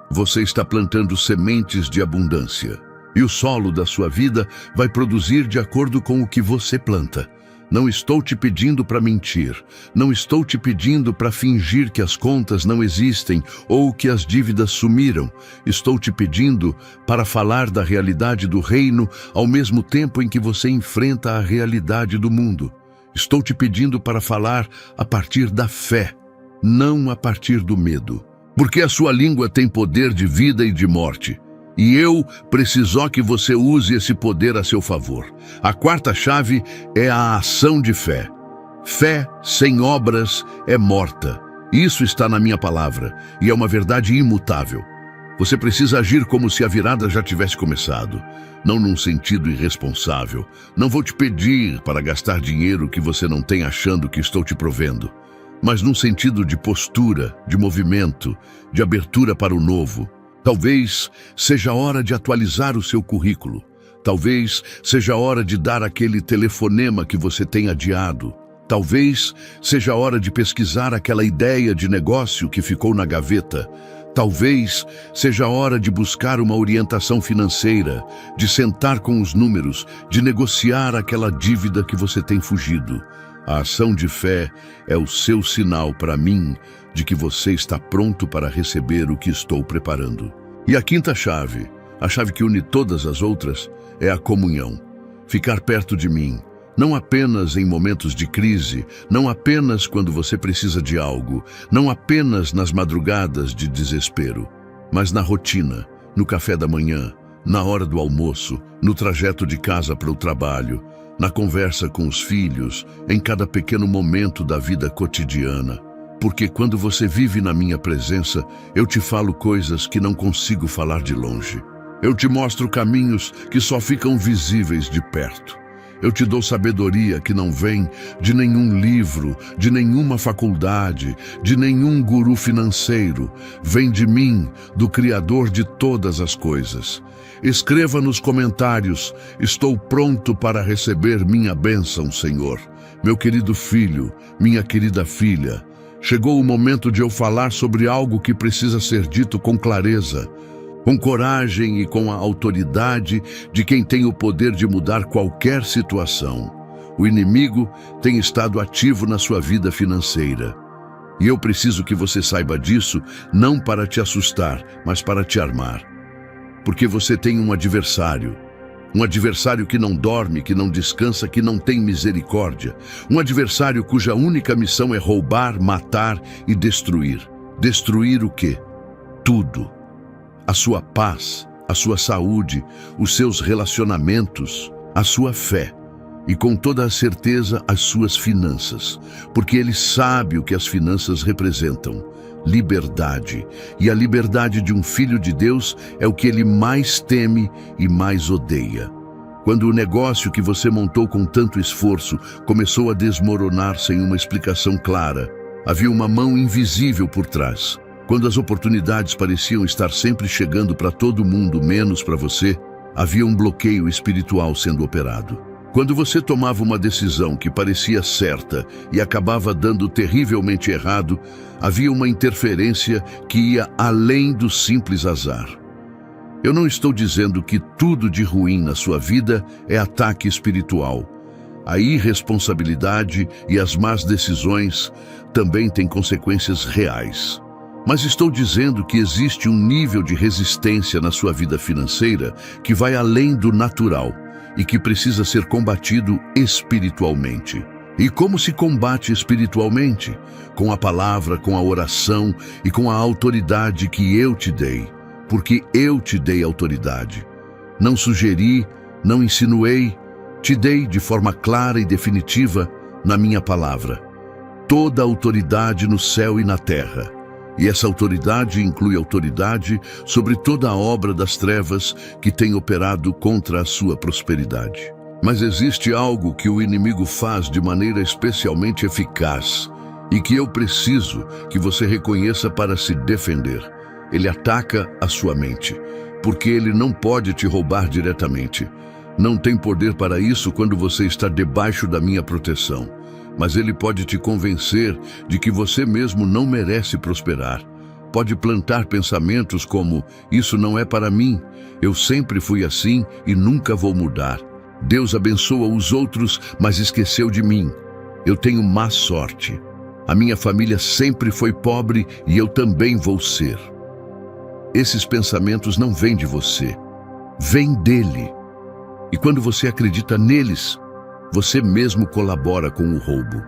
você está plantando sementes de abundância. E o solo da sua vida vai produzir de acordo com o que você planta. Não estou te pedindo para mentir. Não estou te pedindo para fingir que as contas não existem ou que as dívidas sumiram. Estou te pedindo para falar da realidade do reino ao mesmo tempo em que você enfrenta a realidade do mundo. Estou te pedindo para falar a partir da fé, não a partir do medo. Porque a sua língua tem poder de vida e de morte. E eu preciso que você use esse poder a seu favor. A quarta chave é a ação de fé. Fé sem obras é morta. Isso está na minha palavra e é uma verdade imutável. Você precisa agir como se a virada já tivesse começado, não num sentido irresponsável. Não vou te pedir para gastar dinheiro que você não tem achando que estou te provendo, mas num sentido de postura, de movimento, de abertura para o novo. Talvez seja a hora de atualizar o seu currículo. Talvez seja a hora de dar aquele telefonema que você tem adiado. Talvez seja a hora de pesquisar aquela ideia de negócio que ficou na gaveta. Talvez seja a hora de buscar uma orientação financeira, de sentar com os números, de negociar aquela dívida que você tem fugido. A ação de fé é o seu sinal para mim de que você está pronto para receber o que estou preparando. E a quinta chave, a chave que une todas as outras, é a comunhão. Ficar perto de mim, não apenas em momentos de crise, não apenas quando você precisa de algo, não apenas nas madrugadas de desespero, mas na rotina, no café da manhã, na hora do almoço, no trajeto de casa para o trabalho, na conversa com os filhos, em cada pequeno momento da vida cotidiana. Porque quando você vive na minha presença, eu te falo coisas que não consigo falar de longe. Eu te mostro caminhos que só ficam visíveis de perto. Eu te dou sabedoria que não vem de nenhum livro, de nenhuma faculdade, de nenhum guru financeiro. Vem de mim, do Criador de todas as coisas. Escreva nos comentários, estou pronto para receber minha bênção, Senhor. Meu querido filho, minha querida filha, chegou o momento de eu falar sobre algo que precisa ser dito com clareza, com coragem e com a autoridade de quem tem o poder de mudar qualquer situação. O inimigo tem estado ativo na sua vida financeira. E eu preciso que você saiba disso, não para te assustar, mas para te armar. Porque você tem um adversário que não dorme, que não descansa, que não tem misericórdia. Um adversário cuja única missão é roubar, matar e destruir. Destruir o quê? Tudo. A sua paz, a sua saúde, os seus relacionamentos, a sua fé e, com toda a certeza, as suas finanças. Porque ele sabe o que as finanças representam. Liberdade. E a liberdade de um filho de Deus é o que ele mais teme e mais odeia. Quando o negócio que você montou com tanto esforço começou a desmoronar sem uma explicação clara, havia uma mão invisível por trás. Quando as oportunidades pareciam estar sempre chegando para todo mundo menos para você, havia um bloqueio espiritual sendo operado. Quando você tomava uma decisão que parecia certa e acabava dando terrivelmente errado, havia uma interferência que ia além do simples azar. Eu não estou dizendo que tudo de ruim na sua vida é ataque espiritual. A irresponsabilidade e as más decisões também têm consequências reais. Mas estou dizendo que existe um nível de resistência na sua vida financeira que vai além do natural e que precisa ser combatido espiritualmente. E como se combate espiritualmente? Com a palavra, com a oração e com a autoridade que eu te dei. Porque eu te dei autoridade. Não sugeri, não insinuei, te dei de forma clara e definitiva na minha palavra. Toda a autoridade no céu e na terra. E essa autoridade inclui autoridade sobre toda a obra das trevas que tem operado contra a sua prosperidade. Mas existe algo que o inimigo faz de maneira especialmente eficaz e que eu preciso que você reconheça para se defender. Ele ataca a sua mente, porque ele não pode te roubar diretamente. Não tem poder para isso quando você está debaixo da minha proteção. Mas ele pode te convencer de que você mesmo não merece prosperar. Pode plantar pensamentos como: isso não é para mim, eu sempre fui assim e nunca vou mudar. Deus abençoa os outros, mas esqueceu de mim. Eu tenho má sorte. A minha família sempre foi pobre e eu também vou ser. Esses pensamentos não vêm de você, vêm dele. E quando você acredita neles, você mesmo colabora com o roubo.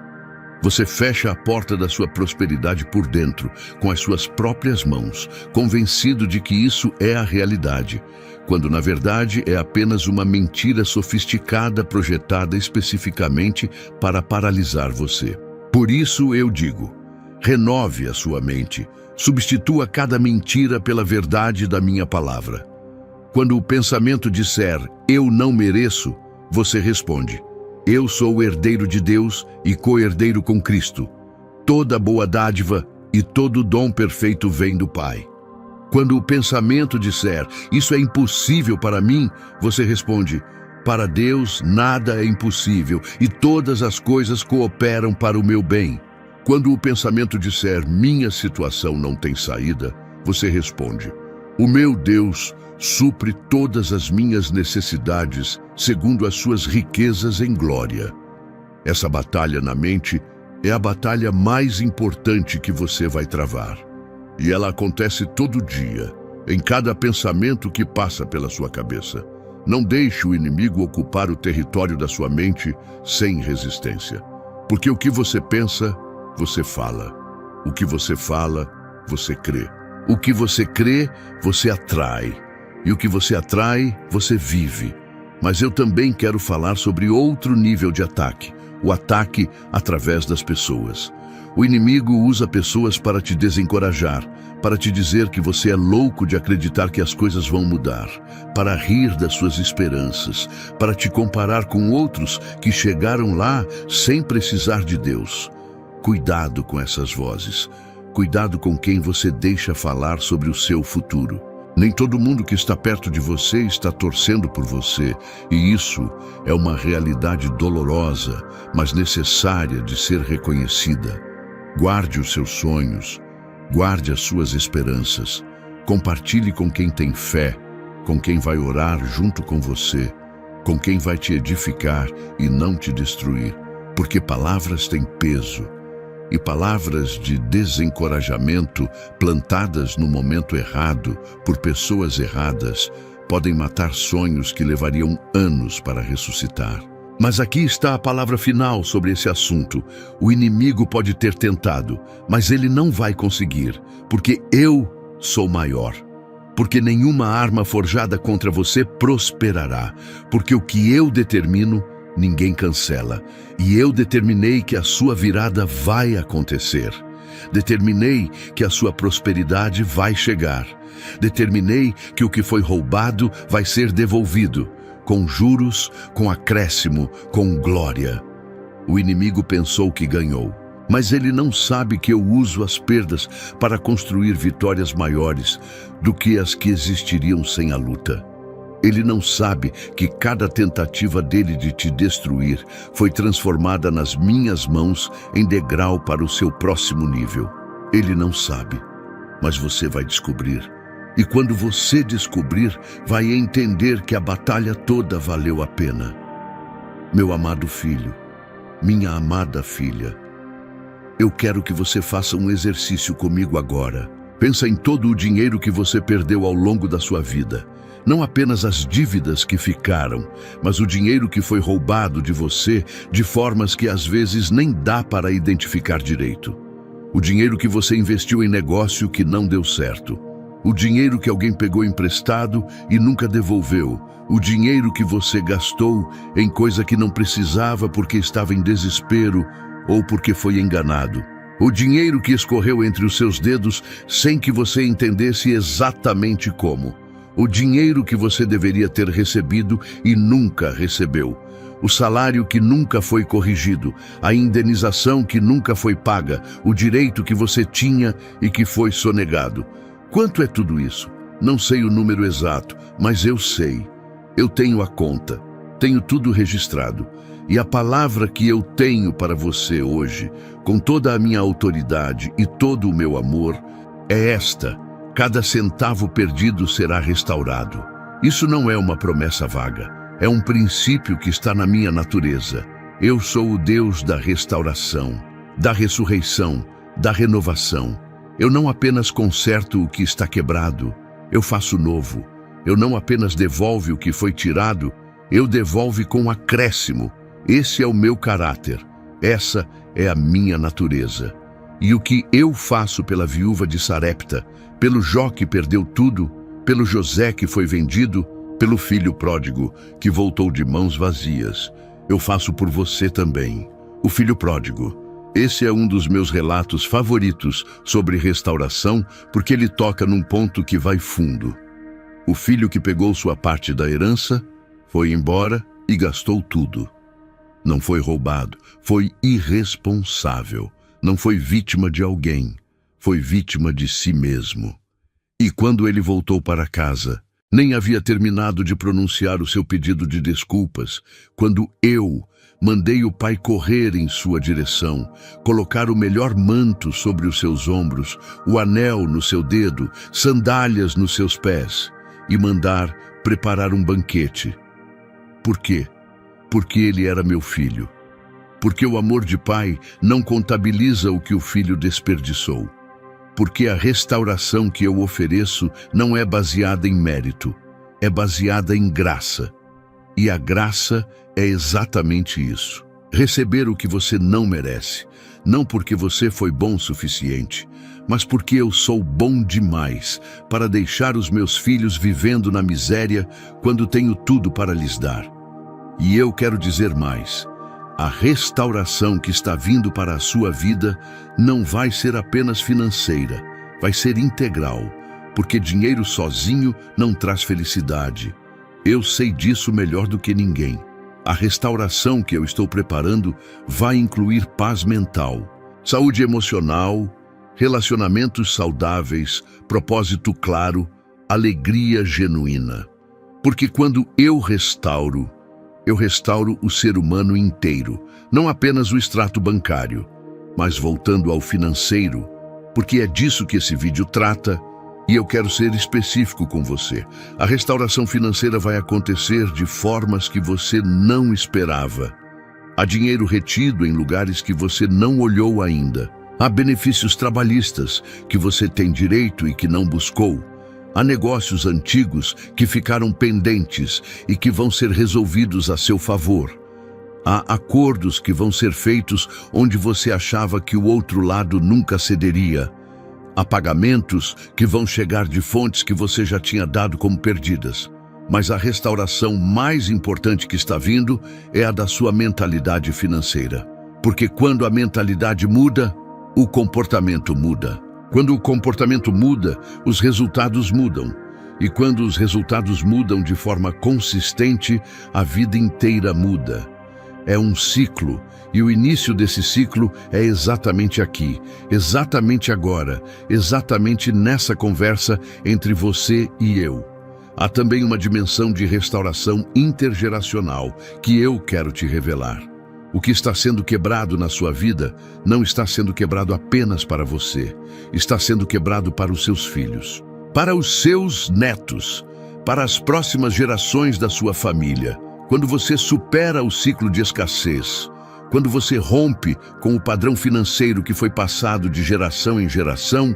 Você fecha a porta da sua prosperidade por dentro, com as suas próprias mãos, convencido de que isso é a realidade, quando na verdade é apenas uma mentira sofisticada projetada especificamente para paralisar você. Por isso eu digo, renove a sua mente, substitua cada mentira pela verdade da minha palavra. Quando o pensamento disser, eu não mereço, você responde, eu sou o herdeiro de Deus e co-herdeiro com Cristo. Toda boa dádiva e todo dom perfeito vem do Pai. Quando o pensamento disser, isso é impossível para mim, você responde, para Deus nada é impossível e todas as coisas cooperam para o meu bem. Quando o pensamento disser, minha situação não tem saída, você responde, o meu Deus supre todas as minhas necessidades segundo as suas riquezas em glória. Essa batalha na mente é a batalha mais importante que você vai travar. E ela acontece todo dia, em cada pensamento que passa pela sua cabeça. Não deixe o inimigo ocupar o território da sua mente sem resistência. Porque o que você pensa, você fala. O que você fala, você crê. O que você crê, você atrai. E o que você atrai, você vive. Mas eu também quero falar sobre outro nível de ataque, o ataque através das pessoas. O inimigo usa pessoas para te desencorajar, para te dizer que você é louco de acreditar que as coisas vão mudar, para rir das suas esperanças, para te comparar com outros que chegaram lá sem precisar de Deus. Cuidado com essas vozes. Cuidado com quem você deixa falar sobre o seu futuro. Nem todo mundo que está perto de você está torcendo por você, e isso é uma realidade dolorosa, mas necessária de ser reconhecida. Guarde os seus sonhos, guarde as suas esperanças, compartilhe com quem tem fé, com quem vai orar junto com você, com quem vai te edificar e não te destruir, porque palavras têm peso. E palavras de desencorajamento plantadas no momento errado por pessoas erradas podem matar sonhos que levariam anos para ressuscitar. Mas aqui está a palavra final sobre esse assunto. O inimigo pode ter tentado, mas ele não vai conseguir, porque eu sou maior. Porque nenhuma arma forjada contra você prosperará, porque o que eu determino, ninguém cancela. E eu determinei que a sua virada vai acontecer. Determinei que a sua prosperidade vai chegar. Determinei que o que foi roubado vai ser devolvido, com juros, com acréscimo, com glória. O inimigo pensou que ganhou, mas ele não sabe que eu uso as perdas para construir vitórias maiores do que as que existiriam sem a luta. Ele não sabe que cada tentativa dele de te destruir foi transformada nas minhas mãos em degrau para o seu próximo nível. Ele não sabe, mas você vai descobrir. E quando você descobrir, vai entender que a batalha toda valeu a pena. Meu amado filho, minha amada filha, eu quero que você faça um exercício comigo agora. Pensa em todo o dinheiro que você perdeu ao longo da sua vida. Não apenas as dívidas que ficaram, mas o dinheiro que foi roubado de você de formas que às vezes nem dá para identificar direito. O dinheiro que você investiu em negócio que não deu certo. O dinheiro que alguém pegou emprestado e nunca devolveu. O dinheiro que você gastou em coisa que não precisava porque estava em desespero ou porque foi enganado. O dinheiro que escorreu entre os seus dedos sem que você entendesse exatamente como. O dinheiro que você deveria ter recebido e nunca recebeu. O salário que nunca foi corrigido. A indenização que nunca foi paga. O direito que você tinha e que foi sonegado. Quanto é tudo isso? Não sei o número exato, mas eu sei. Eu tenho a conta, tenho tudo registrado. E a palavra que eu tenho para você hoje, com toda a minha autoridade e todo o meu amor, é esta: cada centavo perdido será restaurado. Isso não é uma promessa vaga, é um princípio que está na minha natureza. Eu sou o Deus da restauração, da ressurreição, da renovação. Eu não apenas conserto o que está quebrado, eu faço novo. Eu não apenas devolvo o que foi tirado, eu devolvo com acréscimo. Esse é o meu caráter, essa é a minha natureza. E o que eu faço pela viúva de Sarepta, pelo Jó que perdeu tudo, pelo José que foi vendido, pelo filho pródigo que voltou de mãos vazias, eu faço por você também. O filho pródigo. Esse é um dos meus relatos favoritos sobre restauração, porque ele toca num ponto que vai fundo. O filho que pegou sua parte da herança, foi embora e gastou tudo. Não foi roubado, foi irresponsável. Não foi vítima de alguém, foi vítima de si mesmo. E quando ele voltou para casa, nem havia terminado de pronunciar o seu pedido de desculpas, quando eu mandei o pai correr em sua direção, colocar o melhor manto sobre os seus ombros, o anel no seu dedo, sandálias nos seus pés, e mandar preparar um banquete. Por quê? Porque ele era meu filho. Porque o amor de pai não contabiliza o que o filho desperdiçou. Porque a restauração que eu ofereço não é baseada em mérito, é baseada em graça. E a graça é exatamente isso. Receber o que você não merece, não porque você foi bom o suficiente, mas porque eu sou bom demais para deixar os meus filhos vivendo na miséria quando tenho tudo para lhes dar. E eu quero dizer mais. A restauração que está vindo para a sua vida não vai ser apenas financeira, vai ser integral, porque dinheiro sozinho não traz felicidade. Eu sei disso melhor do que ninguém. A restauração que eu estou preparando vai incluir paz mental, saúde emocional, relacionamentos saudáveis, propósito claro, alegria genuína. Porque quando eu restauro o ser humano inteiro, não apenas o extrato bancário, mas voltando ao financeiro, porque é disso que esse vídeo trata, e eu quero ser específico com você. A restauração financeira vai acontecer de formas que você não esperava. Há dinheiro retido em lugares que você não olhou ainda. Há benefícios trabalhistas que você tem direito e que não buscou. Há negócios antigos que ficaram pendentes e que vão ser resolvidos a seu favor. Há acordos que vão ser feitos onde você achava que o outro lado nunca cederia. Há pagamentos que vão chegar de fontes que você já tinha dado como perdidas. Mas a restauração mais importante que está vindo é a da sua mentalidade financeira. Porque quando a mentalidade muda, o comportamento muda. Quando o comportamento muda, os resultados mudam. E quando os resultados mudam de forma consistente, a vida inteira muda. É um ciclo, e o início desse ciclo é exatamente aqui, exatamente agora, exatamente nessa conversa entre você e eu. Há também uma dimensão de restauração intergeracional que eu quero te revelar. O que está sendo quebrado na sua vida não está sendo quebrado apenas para você, está sendo quebrado para os seus filhos, para os seus netos, para as próximas gerações da sua família. Quando você supera o ciclo de escassez, quando você rompe com o padrão financeiro que foi passado de geração em geração,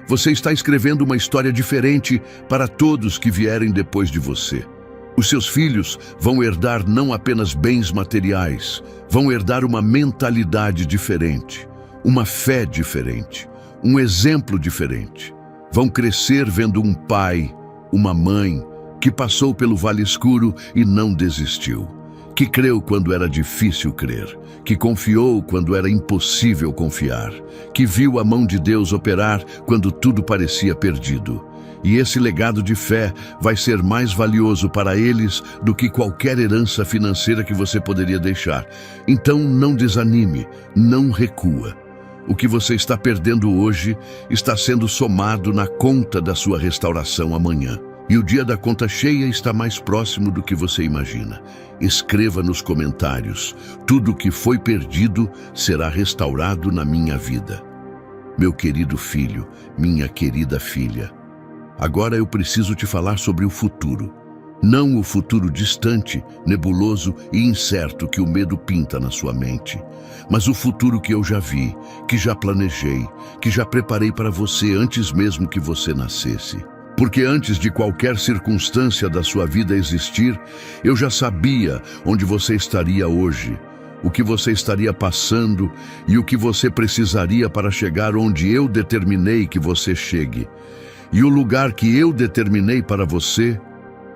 você está escrevendo uma história diferente para todos que vierem depois de você. Os seus filhos vão herdar não apenas bens materiais, vão herdar uma mentalidade diferente, uma fé diferente, um exemplo diferente. Vão crescer vendo um pai, uma mãe, que passou pelo vale escuro e não desistiu, que creu quando era difícil crer, que confiou quando era impossível confiar, que viu a mão de Deus operar quando tudo parecia perdido. E esse legado de fé vai ser mais valioso para eles do que qualquer herança financeira que você poderia deixar. Então não desanime, não recua. O que você está perdendo hoje está sendo somado na conta da sua restauração amanhã. E o dia da conta cheia está mais próximo do que você imagina. Escreva nos comentários: tudo que foi perdido será restaurado na minha vida. Meu querido filho, minha querida filha, agora eu preciso te falar sobre o futuro. Não o futuro distante, nebuloso e incerto que o medo pinta na sua mente, mas o futuro que eu já vi, que já planejei, que já preparei para você antes mesmo que você nascesse. Porque antes de qualquer circunstância da sua vida existir, eu já sabia onde você estaria hoje, o que você estaria passando e o que você precisaria para chegar onde eu determinei que você chegue. E o lugar que eu determinei para você,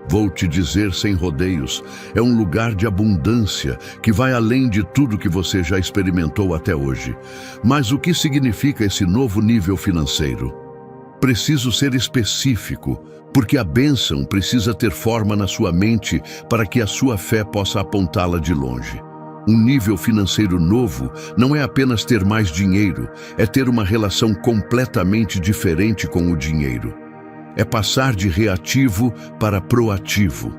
vou te dizer sem rodeios, é um lugar de abundância que vai além de tudo que você já experimentou até hoje. Mas o que significa esse novo nível financeiro? Preciso ser específico, porque a bênção precisa ter forma na sua mente para que a sua fé possa apontá-la de longe. Um nível financeiro novo não é apenas ter mais dinheiro, é ter uma relação completamente diferente com o dinheiro. É passar de reativo para proativo.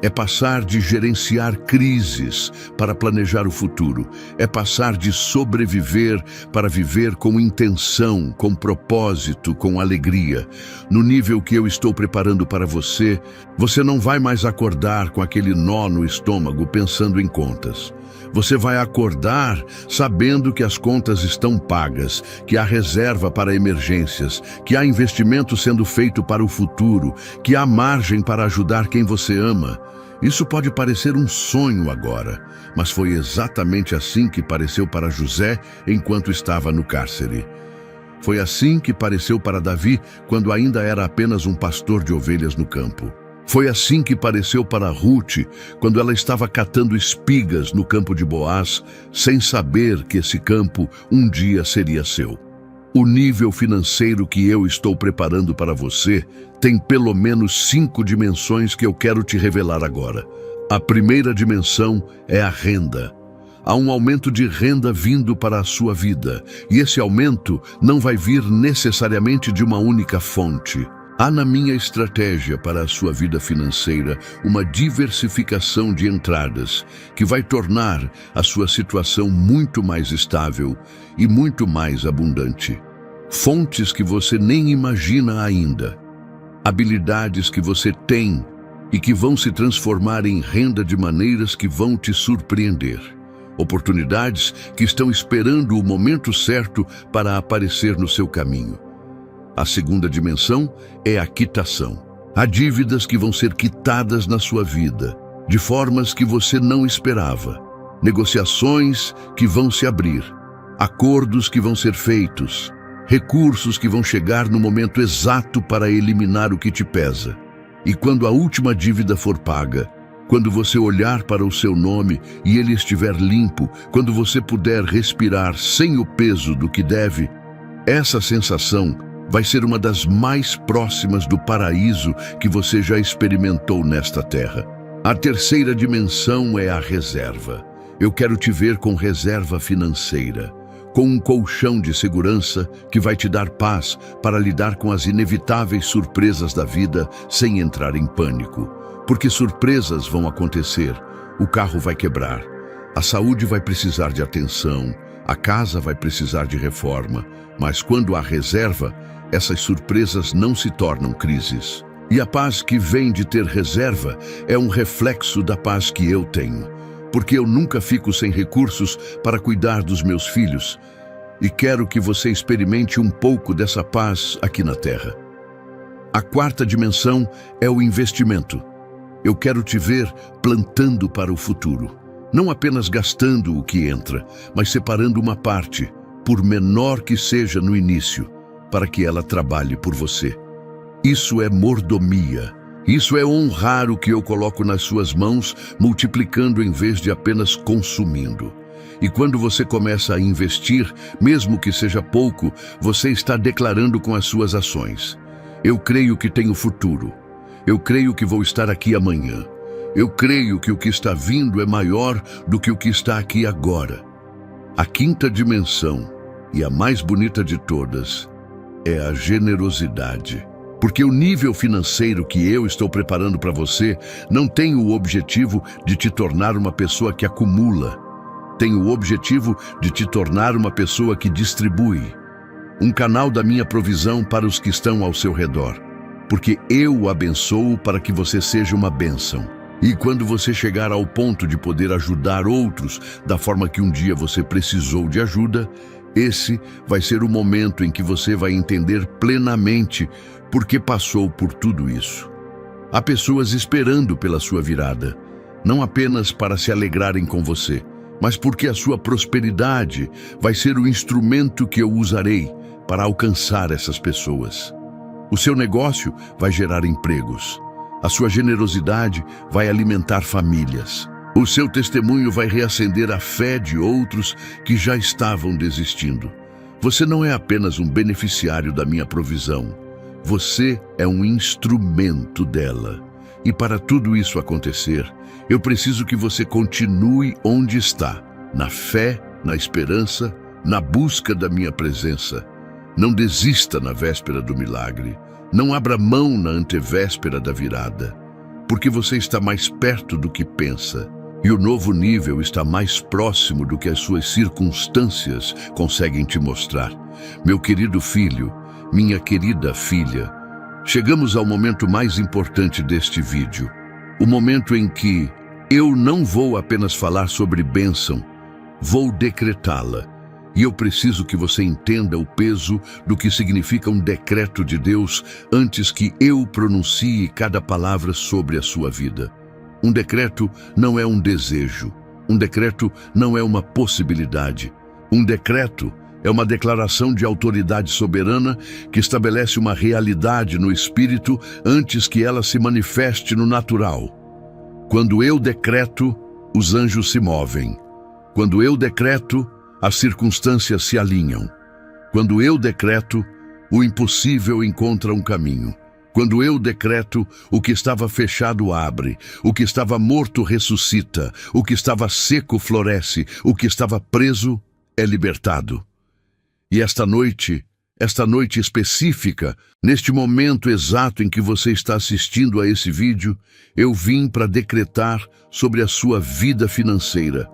É passar de gerenciar crises para planejar o futuro. É passar de sobreviver para viver com intenção, com propósito, com alegria. No nível que eu estou preparando para você, você não vai mais acordar com aquele nó no estômago pensando em contas. Você vai acordar sabendo que as contas estão pagas, que há reserva para emergências, que há investimento sendo feito para o futuro, que há margem para ajudar quem você ama. Isso pode parecer um sonho agora, mas foi exatamente assim que pareceu para José enquanto estava no cárcere. Foi assim que pareceu para Davi quando ainda era apenas um pastor de ovelhas no campo. Foi assim que pareceu para Ruth quando ela estava catando espigas no campo de Boaz, sem saber que esse campo um dia seria seu. O nível financeiro que eu estou preparando para você tem pelo menos 5 dimensões que eu quero te revelar agora. A primeira dimensão é a renda. Há um aumento de renda vindo para a sua vida, e esse aumento não vai vir necessariamente de uma única fonte. Há na minha estratégia para a sua vida financeira uma diversificação de entradas que vai tornar a sua situação muito mais estável e muito mais abundante. Fontes que você nem imagina ainda. Habilidades que você tem e que vão se transformar em renda de maneiras que vão te surpreender. Oportunidades que estão esperando o momento certo para aparecer no seu caminho. A segunda dimensão é a quitação. Há dívidas que vão ser quitadas na sua vida, de formas que você não esperava. Negociações que vão se abrir, acordos que vão ser feitos, recursos que vão chegar no momento exato para eliminar o que te pesa. E quando a última dívida for paga, quando você olhar para o seu nome e ele estiver limpo, quando você puder respirar sem o peso do que deve, essa sensação vai ser uma das mais próximas do paraíso que você já experimentou nesta terra. A terceira dimensão é a reserva. Eu quero te ver com reserva financeira, com um colchão de segurança que vai te dar paz para lidar com as inevitáveis surpresas da vida sem entrar em pânico. Porque surpresas vão acontecer, o carro vai quebrar, a saúde vai precisar de atenção, a casa vai precisar de reforma, mas quando há reserva, essas surpresas não se tornam crises. E a paz que vem de ter reserva é um reflexo da paz que eu tenho, porque eu nunca fico sem recursos para cuidar dos meus filhos, e quero que você experimente um pouco dessa paz aqui na Terra. A quarta dimensão é o investimento. Eu quero te ver plantando para o futuro, não apenas gastando o que entra, mas separando uma parte, por menor que seja no início, para que ela trabalhe por você. Isso é mordomia. Isso é honrar o que eu coloco nas suas mãos, multiplicando em vez de apenas consumindo. E quando você começa a investir, mesmo que seja pouco, você está declarando com as suas ações: eu creio que tenho futuro. Eu creio que vou estar aqui amanhã. Eu creio que o que está vindo é maior do que o que está aqui agora. A quinta dimensão E a mais bonita de todas é a generosidade. Porque o nível financeiro que eu estou preparando para você não tem o objetivo de te tornar uma pessoa que acumula. Tem o objetivo de te tornar uma pessoa que distribui. Um canal da minha provisão para os que estão ao seu redor. Porque eu o abençoo para que você seja uma bênção. E quando você chegar ao ponto de poder ajudar outros da forma que um dia você precisou de ajuda, esse vai ser o momento em que você vai entender plenamente por que passou por tudo isso. Há pessoas esperando pela sua virada, não apenas para se alegrarem com você, mas porque a sua prosperidade vai ser o instrumento que eu usarei para alcançar essas pessoas. O seu negócio vai gerar empregos. A sua generosidade vai alimentar famílias. O seu testemunho vai reacender a fé de outros que já estavam desistindo. Você não é apenas um beneficiário da minha provisão. Você é um instrumento dela. E para tudo isso acontecer, eu preciso que você continue onde está, na fé, na esperança, na busca da minha presença. Não desista na véspera do milagre. Não abra mão na antevéspera da virada, porque você está mais perto do que pensa. E o novo nível está mais próximo do que as suas circunstâncias conseguem te mostrar. Meu querido filho, minha querida filha, chegamos ao momento mais importante deste vídeo. O momento em que eu não vou apenas falar sobre bênção, vou decretá-la. E eu preciso que você entenda o peso do que significa um decreto de Deus antes que eu pronuncie cada palavra sobre a sua vida. Um decreto não é um desejo. Um decreto não é uma possibilidade. Um decreto é uma declaração de autoridade soberana que estabelece uma realidade no espírito antes que ela se manifeste no natural. Quando eu decreto, os anjos se movem. Quando eu decreto, as circunstâncias se alinham. Quando eu decreto, o impossível encontra um caminho. Quando eu decreto, o que estava fechado abre, o que estava morto ressuscita, o que estava seco floresce, o que estava preso é libertado. E esta noite específica, neste momento exato em que você está assistindo a esse vídeo, eu vim para decretar sobre a sua vida financeira,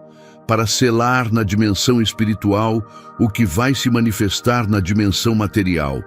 para selar na dimensão espiritual o que vai se manifestar na dimensão material,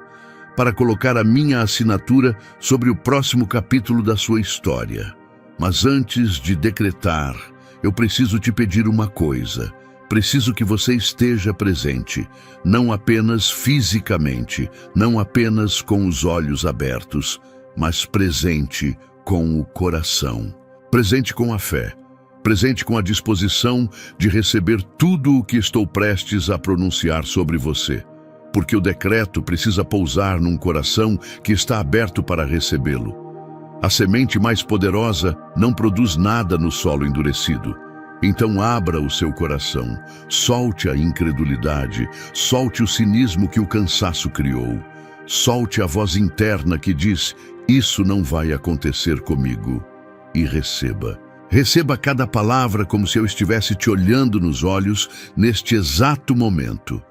para colocar a minha assinatura sobre o próximo capítulo da sua história. Mas antes de decretar, eu preciso te pedir uma coisa. Preciso que você esteja presente, não apenas fisicamente, não apenas com os olhos abertos, mas presente com o coração, presente com a fé, presente com a disposição de receber tudo o que estou prestes a pronunciar sobre você. Porque o decreto precisa pousar num coração que está aberto para recebê-lo. A semente mais poderosa não produz nada no solo endurecido. Então abra o seu coração, solte a incredulidade, solte o cinismo que o cansaço criou, solte a voz interna que diz, isso não vai acontecer comigo, e receba. Receba cada palavra como se eu estivesse te olhando nos olhos neste exato momento,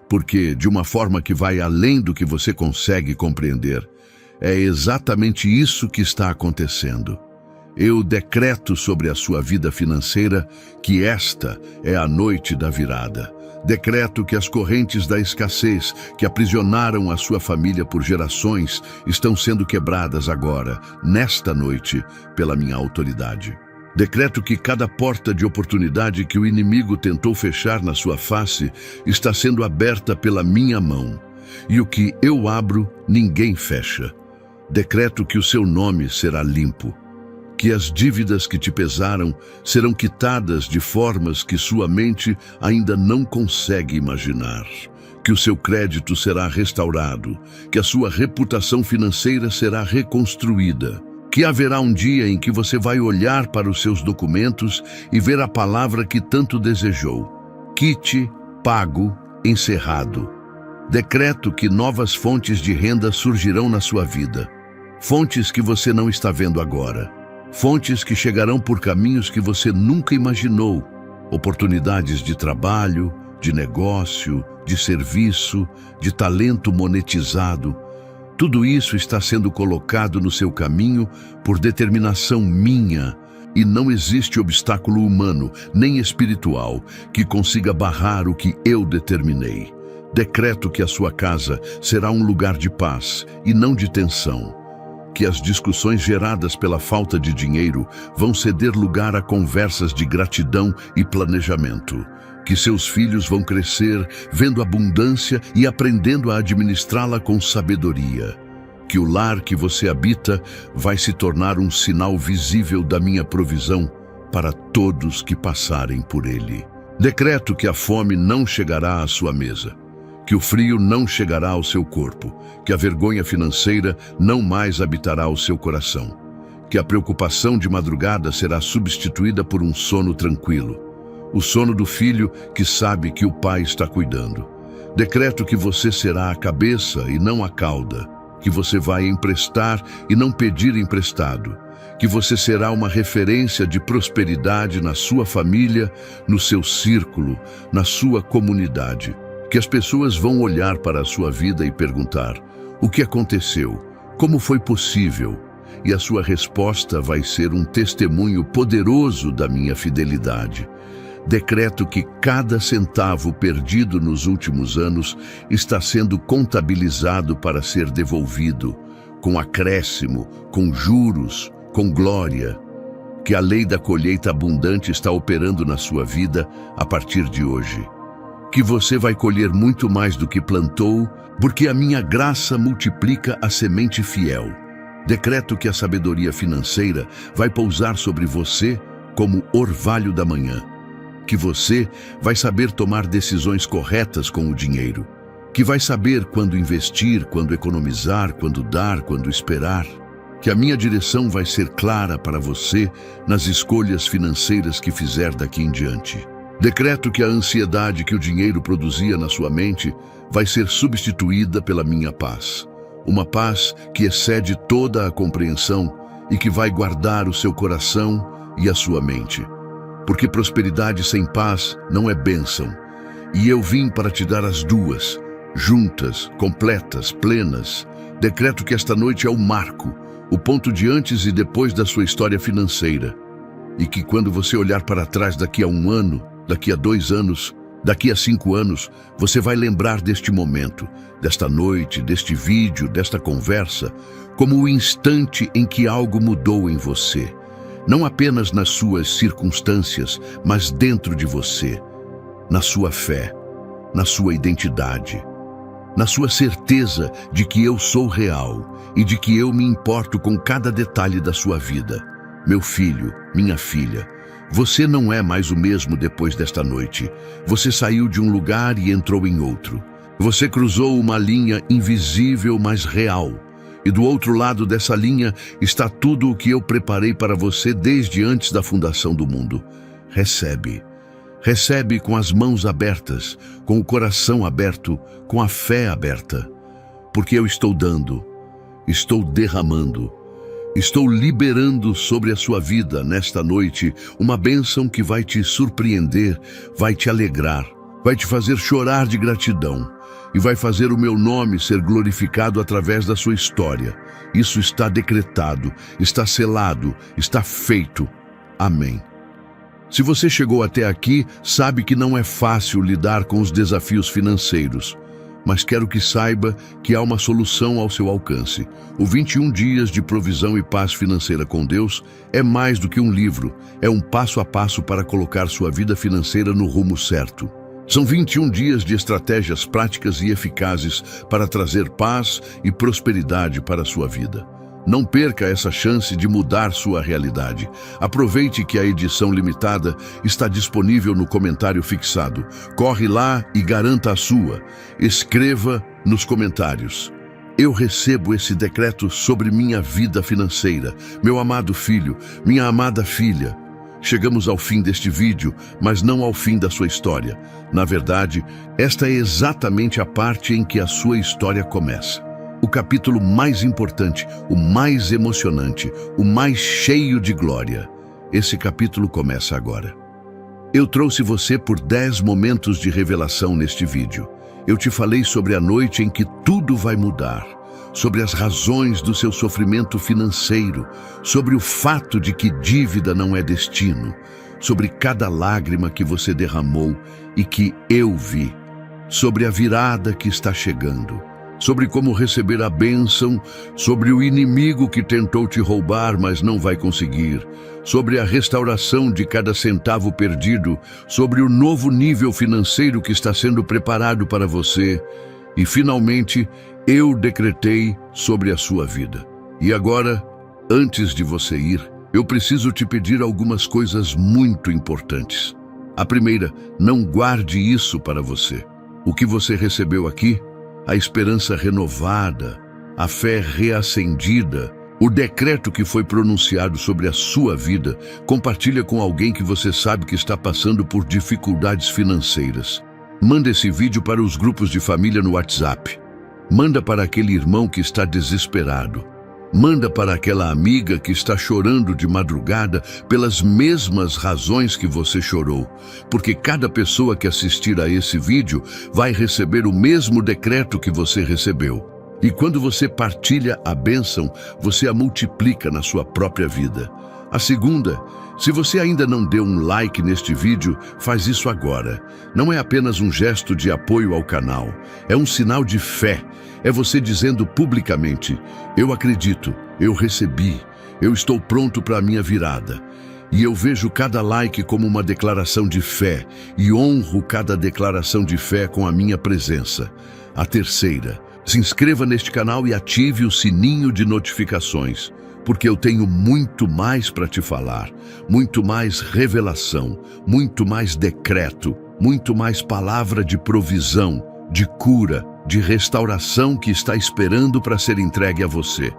porque de uma forma que vai além do que você consegue compreender, é exatamente isso que está acontecendo. Eu decreto sobre a sua vida financeira que esta é a noite da virada. Decreto que as correntes da escassez que aprisionaram a sua família por gerações estão sendo quebradas agora, nesta noite, pela minha autoridade. Decreto que cada porta de oportunidade que o inimigo tentou fechar na sua face está sendo aberta pela minha mão. E o que eu abro, ninguém fecha. Decreto que o seu nome será limpo. Que as dívidas que te pesaram serão quitadas de formas que sua mente ainda não consegue imaginar. Que o seu crédito será restaurado, que a sua reputação financeira será reconstruída. Que haverá um dia em que você vai olhar para os seus documentos e ver a palavra que tanto desejou. Quite, pago, encerrado. Decreto que novas fontes de renda surgirão na sua vida. Fontes que você não está vendo agora. Fontes que chegarão por caminhos que você nunca imaginou. Oportunidades de trabalho, de negócio, de serviço, de talento monetizado. Tudo isso está sendo colocado no seu caminho por determinação minha, e não existe obstáculo humano, nem espiritual, que consiga barrar o que eu determinei. Decreto que a sua casa será um lugar de paz e não de tensão. Que as discussões geradas pela falta de dinheiro vão ceder lugar a conversas de gratidão e planejamento. Que seus filhos vão crescer vendo abundância e aprendendo a administrá-la com sabedoria. Que o lar que você habita vai se tornar um sinal visível da minha provisão para todos que passarem por ele. Decreto que a fome não chegará à sua mesa, que o frio não chegará ao seu corpo, que a vergonha financeira não mais habitará o seu coração, que a preocupação de madrugada será substituída por um sono tranquilo, o sono do filho que sabe que o pai está cuidando. Decreto que você será a cabeça e não a cauda, que você vai emprestar e não pedir emprestado, que você será uma referência de prosperidade na sua família, no seu círculo, na sua comunidade, que as pessoas vão olhar para a sua vida e perguntar: o que aconteceu? Como foi possível? E a sua resposta vai ser um testemunho poderoso da minha fidelidade. Decreto que cada centavo perdido nos últimos anos está sendo contabilizado para ser devolvido, com acréscimo, com juros, com glória. Que a lei da colheita abundante está operando na sua vida a partir de hoje. Que você vai colher muito mais do que plantou, porque a minha graça multiplica a semente fiel. Decreto que a sabedoria financeira vai pousar sobre você como orvalho da manhã. Que você vai saber tomar decisões corretas com o dinheiro. Que vai saber quando investir, quando economizar, quando dar, quando esperar. Que a minha direção vai ser clara para você nas escolhas financeiras que fizer daqui em diante. Decreto que a ansiedade que o dinheiro produzia na sua mente vai ser substituída pela minha paz. Uma paz que excede toda a compreensão e que vai guardar o seu coração e a sua mente. Porque prosperidade sem paz não é bênção. E eu vim para te dar as duas, juntas, completas, plenas. Decreto que esta noite é o marco, o ponto de antes e depois da sua história financeira. E que quando você olhar para trás daqui a 1 ano, daqui a 2 anos, daqui a 5 anos, você vai lembrar deste momento, desta noite, deste vídeo, desta conversa, como o instante em que algo mudou em você. Não apenas nas suas circunstâncias, mas dentro de você, na sua fé, na sua identidade, na sua certeza de que eu sou real e de que eu me importo com cada detalhe da sua vida. Meu filho, minha filha, você não é mais o mesmo depois desta noite. Você saiu de um lugar e entrou em outro. Você cruzou uma linha invisível, mas real. E do outro lado dessa linha está tudo o que eu preparei para você desde antes da fundação do mundo. Recebe. Recebe com as mãos abertas, com o coração aberto, com a fé aberta. Porque eu estou dando, estou derramando, estou liberando sobre a sua vida nesta noite uma bênção que vai te surpreender, vai te alegrar, vai te fazer chorar de gratidão. E vai fazer o meu nome ser glorificado através da sua história. Isso está decretado, está selado, está feito. Amém. Se você chegou até aqui, sabe que não é fácil lidar com os desafios financeiros, mas quero que saiba que há uma solução ao seu alcance. O 21 Dias de Provisão e Paz Financeira com Deus é mais do que um livro, é um passo a passo para colocar sua vida financeira no rumo certo. São 21 dias de estratégias práticas e eficazes para trazer paz e prosperidade para a sua vida. Não perca essa chance de mudar sua realidade. Aproveite que a edição limitada está disponível no comentário fixado. Corre lá e garanta a sua. Escreva nos comentários: eu recebo esse decreto sobre minha vida financeira. Meu amado filho, minha amada filha. Chegamos ao fim deste vídeo, mas não ao fim da sua história. Na verdade, esta é exatamente a parte em que a sua história começa. O capítulo mais importante, o mais emocionante, o mais cheio de glória. Esse capítulo começa agora. Eu trouxe você por 10 momentos de revelação neste vídeo. Eu te falei sobre a noite em que tudo vai mudar, sobre as razões do seu sofrimento financeiro, sobre o fato de que dívida não é destino, sobre cada lágrima que você derramou e que eu vi, sobre a virada que está chegando, sobre como receber a bênção, sobre o inimigo que tentou te roubar, mas não vai conseguir, sobre a restauração de cada centavo perdido, sobre o novo nível financeiro que está sendo preparado para você. E, finalmente, eu decretei sobre a sua vida. E agora, antes de você ir, eu preciso te pedir algumas coisas muito importantes. A primeira, não guarde isso para você. O que você recebeu aqui, a esperança renovada, a fé reacendida, o decreto que foi pronunciado sobre a sua vida, compartilha com alguém que você sabe que está passando por dificuldades financeiras. Manda esse vídeo para os grupos de família no WhatsApp. Manda para aquele irmão que está desesperado. Manda para aquela amiga que está chorando de madrugada pelas mesmas razões que você chorou, porque cada pessoa que assistir a esse vídeo vai receber o mesmo decreto que você recebeu. E quando você partilha a bênção, você a multiplica na sua própria vida. A segunda, se você ainda não deu um like neste vídeo, faz isso agora. Não é apenas um gesto de apoio ao canal, é um sinal de fé. É você dizendo publicamente: eu acredito, eu recebi, eu estou pronto para a minha virada. E eu vejo cada like como uma declaração de fé e honro cada declaração de fé com a minha presença. A terceira, se inscreva neste canal e ative o sininho de notificações, porque eu tenho muito mais para te falar, muito mais revelação, muito mais decreto, muito mais palavra de provisão, de cura, de restauração que está esperando para ser entregue a você.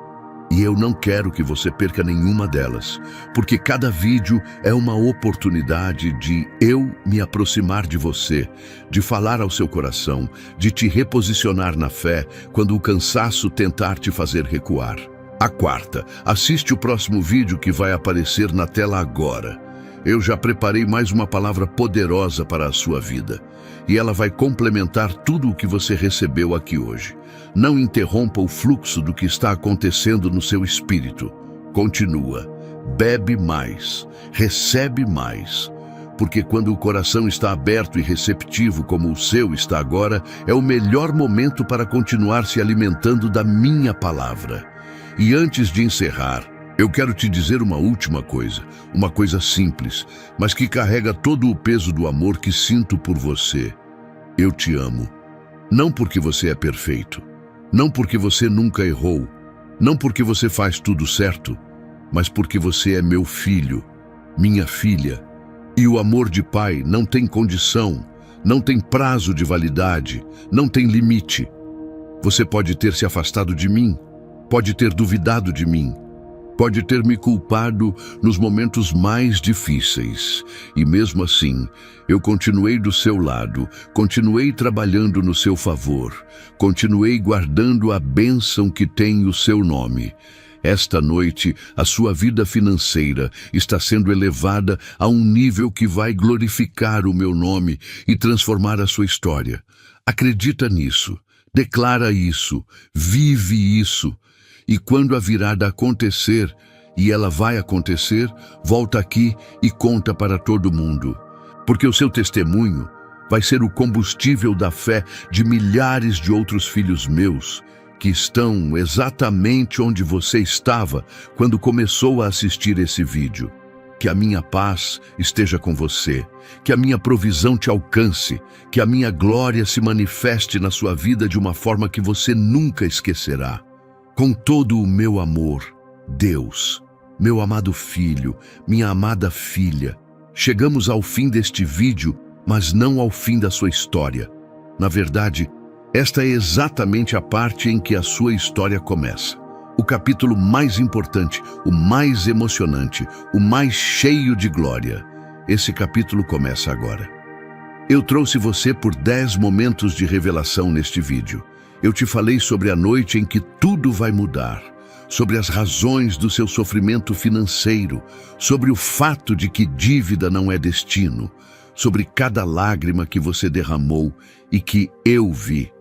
E eu não quero que você perca nenhuma delas, porque cada vídeo é uma oportunidade de eu me aproximar de você, de falar ao seu coração, de te reposicionar na fé quando o cansaço tentar te fazer recuar. A quarta, assiste o próximo vídeo que vai aparecer na tela agora. Eu já preparei mais uma palavra poderosa para a sua vida, e ela vai complementar tudo o que você recebeu aqui hoje. Não interrompa o fluxo do que está acontecendo no seu espírito. Continua, bebe mais, recebe mais, porque quando o coração está aberto e receptivo como o seu está agora, é o melhor momento para continuar se alimentando da minha palavra. E antes de encerrar, eu quero te dizer uma última coisa, uma coisa simples, mas que carrega todo o peso do amor que sinto por você. Eu te amo. Não porque você é perfeito, não porque você nunca errou, não porque você faz tudo certo, mas porque você é meu filho, minha filha. E o amor de pai não tem condição, não tem prazo de validade, não tem limite. Você pode ter se afastado de mim, pode ter duvidado de mim, pode ter me culpado nos momentos mais difíceis. E mesmo assim, eu continuei do seu lado, continuei trabalhando no seu favor, continuei guardando a bênção que tem o seu nome. Esta noite, a sua vida financeira está sendo elevada a um nível que vai glorificar o meu nome e transformar a sua história. Acredita nisso, declara isso, vive isso. E quando a virada acontecer, e ela vai acontecer, volta aqui e conta para todo mundo. Porque o seu testemunho vai ser o combustível da fé de milhares de outros filhos meus, que estão exatamente onde você estava quando começou a assistir esse vídeo. Que a minha paz esteja com você, que a minha provisão te alcance, que a minha glória se manifeste na sua vida de uma forma que você nunca esquecerá. Com todo o meu amor, Deus, meu amado filho, minha amada filha, chegamos ao fim deste vídeo, mas não ao fim da sua história. Na verdade, esta é exatamente a parte em que a sua história começa. O capítulo mais importante, o mais emocionante, o mais cheio de glória. Esse capítulo começa agora. Eu trouxe você por 10 momentos de revelação neste vídeo. Eu te falei sobre a noite em que tudo vai mudar, sobre as razões do seu sofrimento financeiro, sobre o fato de que dívida não é destino, sobre cada lágrima que você derramou e que eu vi,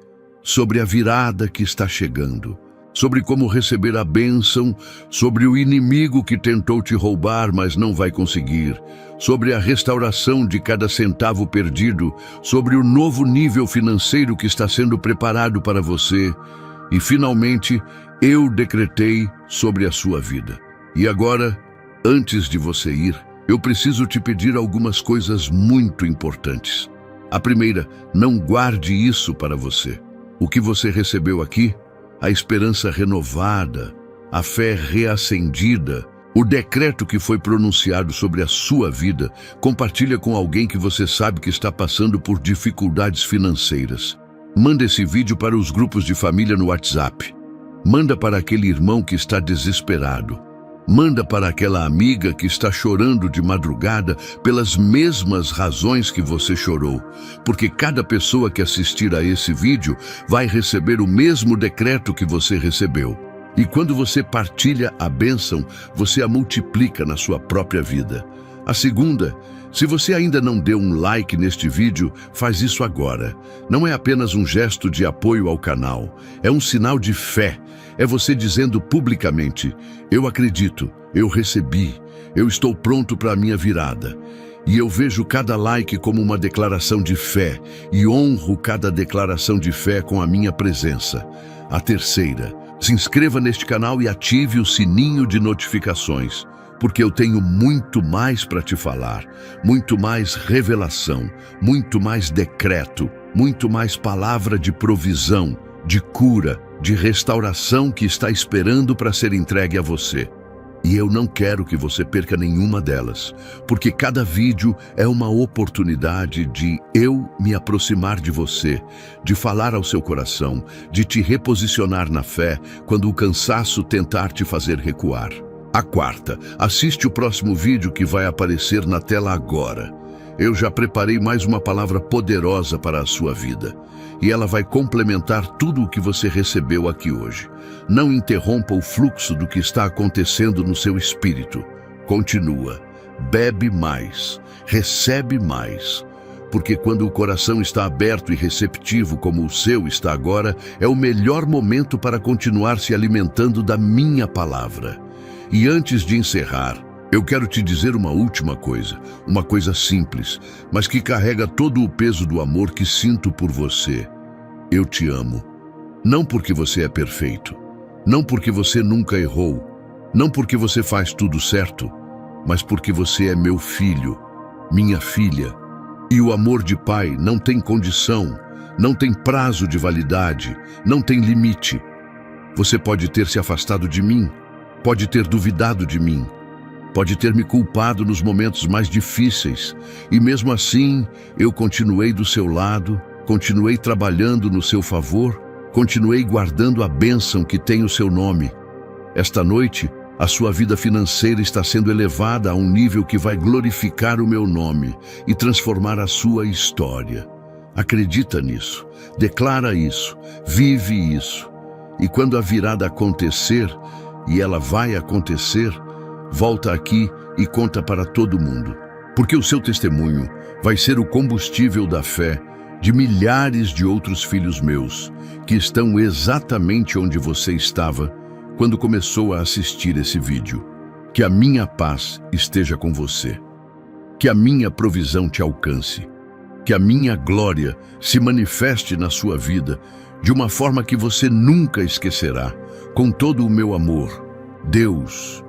sobre a virada que está chegando, sobre como receber a bênção, sobre o inimigo que tentou te roubar, mas não vai conseguir, sobre a restauração de cada centavo perdido, sobre o novo nível financeiro que está sendo preparado para você. E, finalmente, eu decretei sobre a sua vida. E agora, antes de você ir, eu preciso te pedir algumas coisas muito importantes. A primeira, não guarde isso para você. O que você recebeu aqui, a esperança renovada, a fé reacendida, o decreto que foi pronunciado sobre a sua vida, compartilha com alguém que você sabe que está passando por dificuldades financeiras. Manda esse vídeo para os grupos de família no WhatsApp. Manda para aquele irmão que está desesperado. Manda para aquela amiga que está chorando de madrugada pelas mesmas razões que você chorou, porque cada pessoa que assistir a esse vídeo vai receber o mesmo decreto que você recebeu. E quando você partilha a bênção, você a multiplica na sua própria vida. A segunda, se você ainda não deu um like neste vídeo, faz isso agora. Não é apenas um gesto de apoio ao canal, é um sinal de fé. É você dizendo publicamente: eu acredito, eu recebi, eu estou pronto para a minha virada. E eu vejo cada like como uma declaração de fé e honro cada declaração de fé com a minha presença. A terceira, se inscreva neste canal e ative o sininho de notificações, porque eu tenho muito mais para te falar, muito mais revelação, muito mais decreto, muito mais palavra de provisão, de cura, de restauração que está esperando para ser entregue a você. E eu não quero que você perca nenhuma delas, porque cada vídeo é uma oportunidade de eu me aproximar de você, de falar ao seu coração, de te reposicionar na fé quando o cansaço tentar te fazer recuar. A quarta, assiste o próximo vídeo que vai aparecer na tela agora. Eu já preparei mais uma palavra poderosa para a sua vida. E ela vai complementar tudo o que você recebeu aqui hoje. Não interrompa o fluxo do que está acontecendo no seu espírito. Continua. Bebe mais. Recebe mais. Porque quando o coração está aberto e receptivo como o seu está agora, é o melhor momento para continuar se alimentando da minha palavra. E antes de encerrar, eu quero te dizer uma última coisa, uma coisa simples, mas que carrega todo o peso do amor que sinto por você. Eu te amo. Não porque você é perfeito, não porque você nunca errou, não porque você faz tudo certo, mas porque você é meu filho, minha filha. E o amor de pai não tem condição, não tem prazo de validade, não tem limite. Você pode ter se afastado de mim, pode ter duvidado de mim, pode ter me culpado nos momentos mais difíceis, e mesmo assim eu continuei do seu lado, continuei trabalhando no seu favor, continuei guardando a bênção que tem o seu nome. Esta noite, a sua vida financeira está sendo elevada a um nível que vai glorificar o meu nome e transformar a sua história. Acredita nisso, declara isso, vive isso. E quando a virada acontecer, e ela vai acontecer, volta aqui e conta para todo mundo, porque o seu testemunho vai ser o combustível da fé de milhares de outros filhos meus que estão exatamente onde você estava quando começou a assistir esse vídeo. Que a minha paz esteja com você, que a minha provisão te alcance, que a minha glória se manifeste na sua vida de uma forma que você nunca esquecerá, com todo o meu amor. Deus